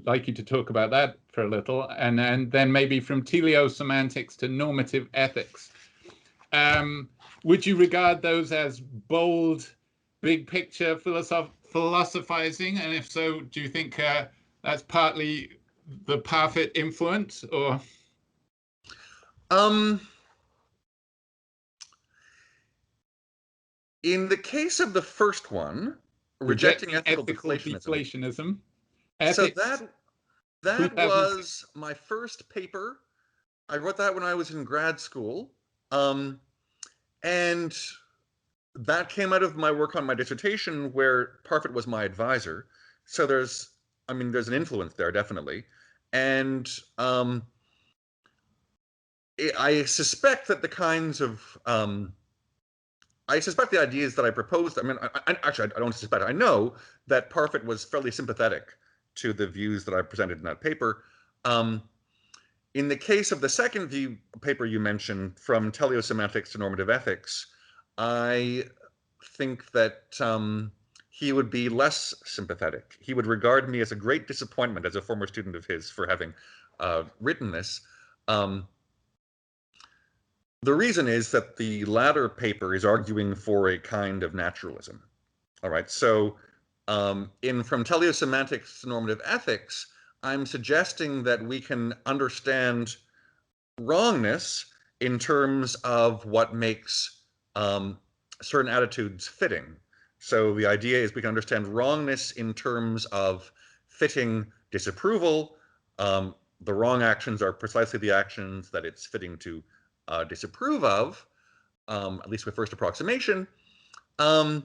like you to talk about that for a little, and then maybe from telesemantics to normative ethics. Would you regard those as bold, big picture philosophizing? And if so, do you think that's partly the Parfit influence, or? In the case of the first one, rejecting ethical deflationism. Ethics, so that was my first paper. I wrote that when I was in grad school. And that came out of my work on my dissertation, where Parfit was my advisor. So there's an influence there, definitely. And I suspect that the kinds of I suspect the ideas that I proposed. I mean, actually, I don't suspect. I know that Parfit was fairly sympathetic to the views that I presented in that paper. In the case of the second paper you mentioned, from telesemantics to normative ethics, I think that he would be less sympathetic. He would regard me as a great disappointment as a former student of his for having written this. The reason is that the latter paper is arguing for a kind of naturalism. All right, so from telesemantics to normative ethics, I'm suggesting that we can understand wrongness in terms of what makes certain attitudes fitting. So the idea is we can understand wrongness in terms of fitting disapproval. The wrong actions are precisely the actions that it's fitting to disapprove of, at least with first approximation. I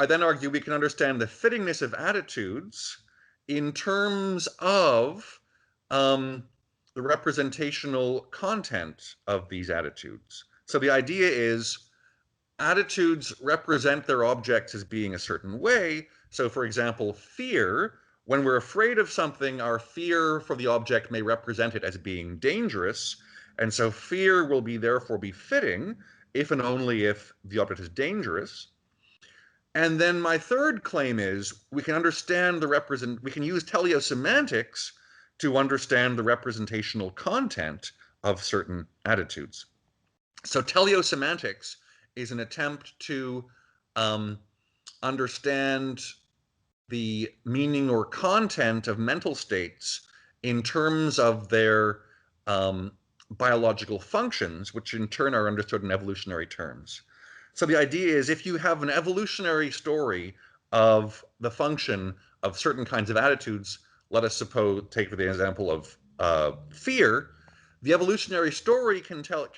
then argue we can understand the fittingness of attitudes in terms of the representational content of these attitudes. So the idea is attitudes represent their objects as being a certain way. So for example, fear, when we're afraid of something, our fear for the object may represent it as being dangerous. And so fear will therefore be fitting if and only if the object is dangerous. And then my third claim is we can use telesemantics to understand the representational content of certain attitudes. So telesemantics is an attempt to understand the meaning or content of mental states in terms of their biological functions, which in turn are understood in evolutionary terms. So the idea is if you have an evolutionary story of the function of certain kinds of attitudes, let us take the example of fear, the evolutionary story can help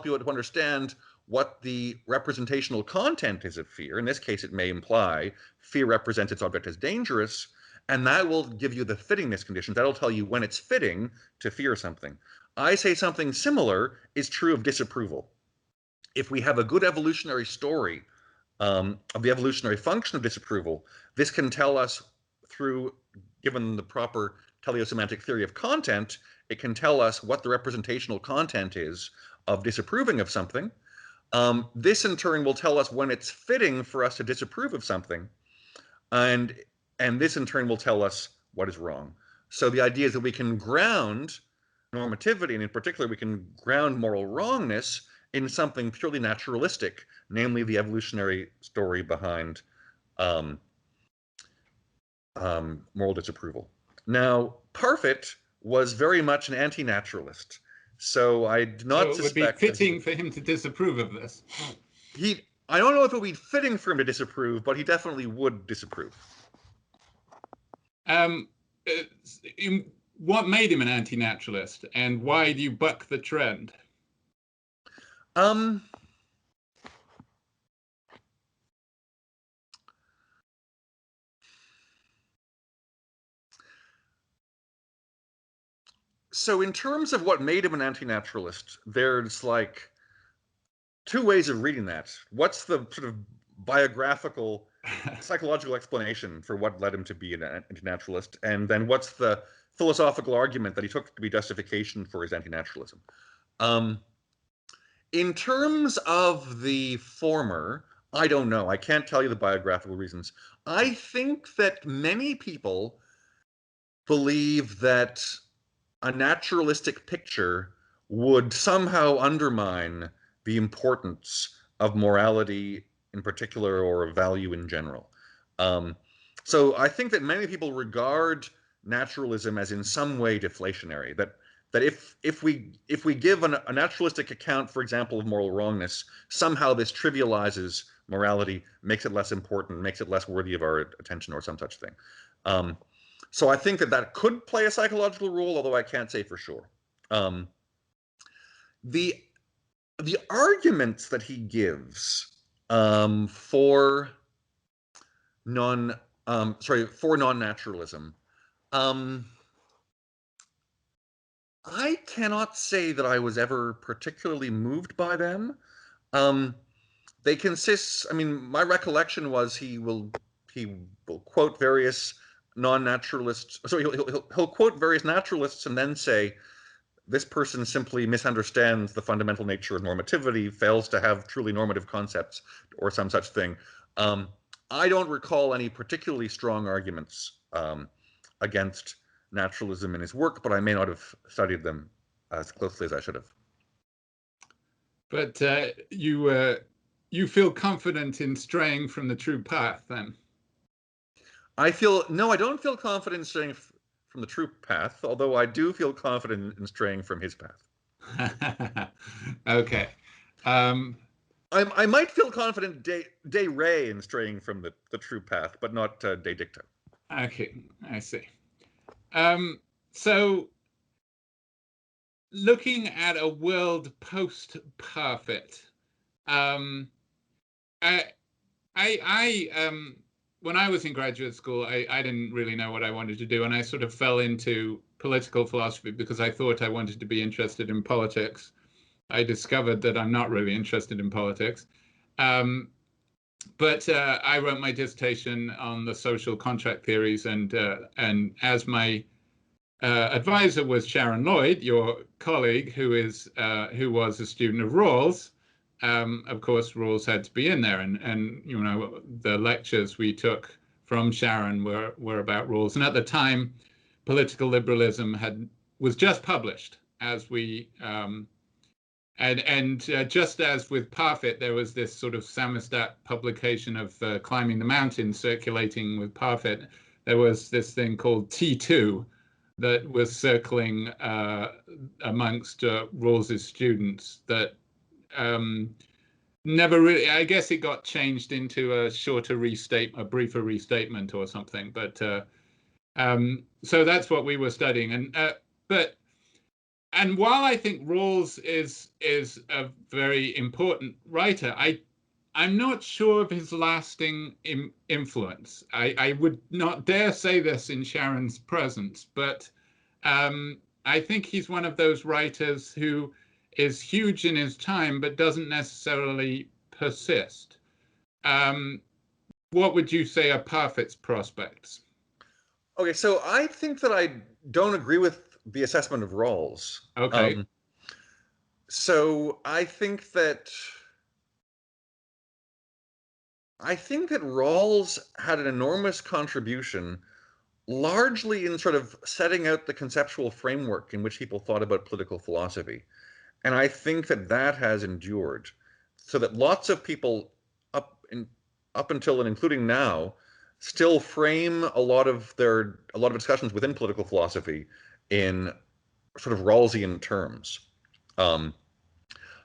you to understand what the representational content is of fear. In this case, it may imply fear represents its object as dangerous, and that will give you the fittingness conditions. That'll tell you when it's fitting to fear something. I say something similar is true of disapproval. If we have a good evolutionary story of the evolutionary function of disapproval, this can tell us given the proper telesemantic theory of content, it can tell us what the representational content is of disapproving of something. This in turn will tell us when it's fitting for us to disapprove of something. And this in turn will tell us what is wrong. So the idea is that we can ground normativity, and in particular, we can ground moral wrongness in something purely naturalistic, namely the evolutionary story behind moral disapproval. Now, Parfit was very much an anti-naturalist, so I do not suspect. So it would be fitting for him to disapprove of this. I don't know if it would be fitting for him to disapprove, but he definitely would disapprove. What made him an anti-naturalist, and why do you buck the trend? So in terms of what made him an anti-naturalist, there's like two ways of reading that. What's the sort of biographical, psychological explanation for what led him to be an anti-naturalist? And then what's the philosophical argument that he took to be justification for his anti-naturalism? In terms of the former, I don't know. I can't tell you the biographical reasons. I think that many people believe that a naturalistic picture would somehow undermine the importance of morality in particular or of value in general. So I think that many people regard naturalism as in some way deflationary, that if we give a naturalistic account, for example, of moral wrongness, somehow this trivializes morality, makes it less important, makes it less worthy of our attention or some such thing. So I think that could play a psychological role, although I can't say for sure. The arguments that he gives for non-naturalism, I cannot say that I was ever particularly moved by them. They consist, I mean, my recollection was he will he will quote various non-naturalists. So he'll quote various naturalists and then say, this person simply misunderstands the fundamental nature of normativity, fails to have truly normative concepts, or some such thing. I don't recall any particularly strong arguments against naturalism in his work, but I may not have studied them as closely as I should have. But you feel confident in straying from the true path, then? I don't feel confident in straying from the true path, although I do feel confident in straying from his path. Okay. I might feel confident de re in straying from the true path, but not de dicta. Okay, I see. So, looking at a world post-Parfit, when I was in graduate school, I didn't really know what I wanted to do, and I sort of fell into political philosophy because I thought I wanted to be interested in politics. I discovered that I'm not really interested in politics. But I wrote my dissertation on the social contract theories, and as my advisor was Sharon Lloyd, your colleague, who was a student of Rawls. Of course, Rawls had to be in there, and you know, the lectures we took from Sharon were about Rawls. And at the time, Political Liberalism was just published, as we just as with Parfit, there was this sort of Samizdat publication of Climbing the Mountain circulating with Parfit. There was this thing called T2 that was circling amongst Rawls's students that never really, I guess it got changed into a briefer restatement or something. But so that's what we were studying. And while I think Rawls is a very important writer, I'm not sure of his lasting influence. I would not dare say this in Sharon's presence, but I think he's one of those writers who is huge in his time, but doesn't necessarily persist. What would you say are Parfit's prospects? Okay, so I think that I don't agree with the assessment of Rawls. Okay. So I think that Rawls had an enormous contribution, largely in sort of setting out the conceptual framework in which people thought about political philosophy. And I think that has endured, so that lots of people up until and including now still frame a lot of discussions within political philosophy in sort of Rawlsian terms. So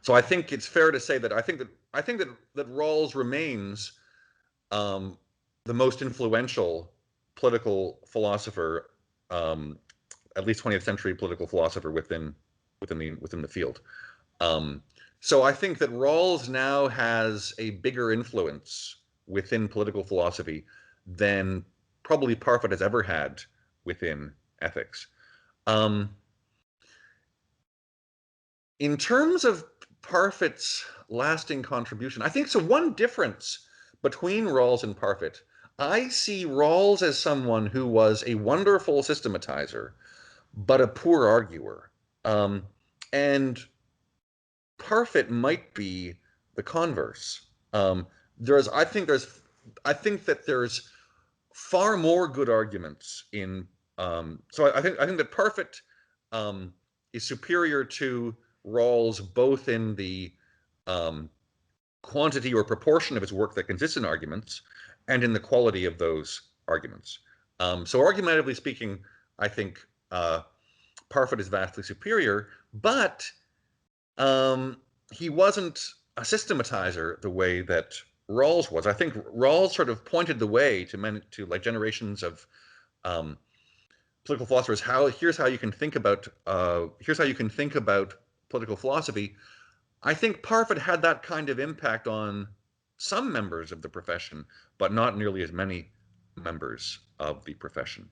I think it's fair to say that I think that Rawls remains the most influential political philosopher, at least 20th century political philosopher within the field. So I think that Rawls now has a bigger influence within political philosophy than probably Parfit has ever had within ethics. In terms of Parfit's lasting contribution, I think so. One difference between Rawls and Parfit, I see Rawls as someone who was a wonderful systematizer, but a poor arguer. And Parfit might be the converse. I think that there's far more good arguments in. So I think that Parfit is superior to Rawls both in the quantity or proportion of his work that consists in arguments and in the quality of those arguments. So argumentatively speaking, I think Parfit is vastly superior, but he wasn't a systematizer the way that Rawls was. I think Rawls sort of pointed the way to like generations of political philosophers. Here's how you can think about political philosophy. I think Parfit had that kind of impact on some members of the profession, but not nearly as many members of the profession.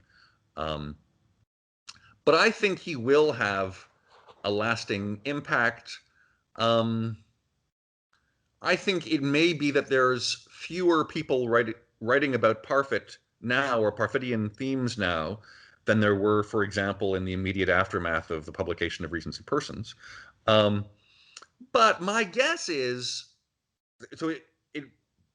But I think he will have a lasting impact. I think it may be that there's fewer people writing about Parfit now, or Parfitian themes now, than there were, for example, in the immediate aftermath of the publication of Reasons and Persons. But my guess is, so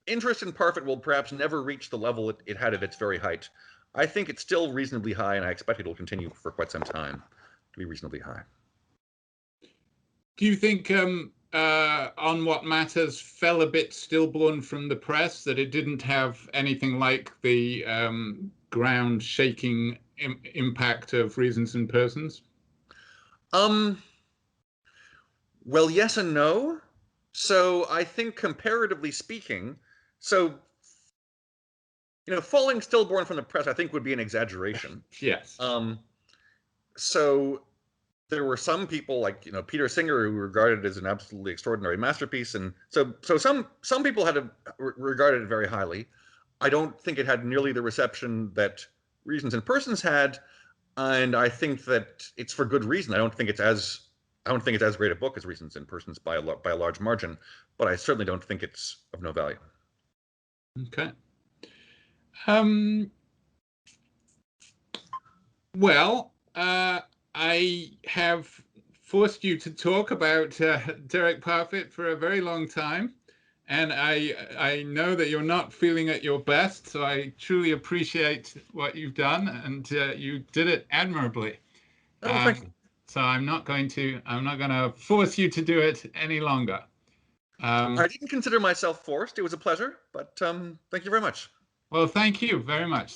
interest in Parfit will perhaps never reach the level it had at its very height. I think it's still reasonably high, and I expect it will continue for quite some time to be reasonably high. Do you think On What Matters fell a bit stillborn from the press, that it didn't have anything like the ground-shaking impact of Reasons and Persons? Well, yes and no. So I think, comparatively speaking, falling stillborn from the press, I think, would be an exaggeration. Yes. So there were some people like, Peter Singer, who regarded it as an absolutely extraordinary masterpiece, and so some people had regarded it very highly. I don't think it had nearly the reception that Reasons and Persons had, and I think that it's for good reason. I don't think it's as great a book as Reasons and Persons by a large margin, but I certainly don't think it's of no value. Okay. Well, I have forced you to talk about Derek Parfit for a very long time, and I know that you're not feeling at your best, so I truly appreciate what you've done, and you did it admirably. Oh, thank you. So I'm not going to force you to do it any longer. I didn't consider myself forced. It was a pleasure, but thank you very much. Well, thank you very much.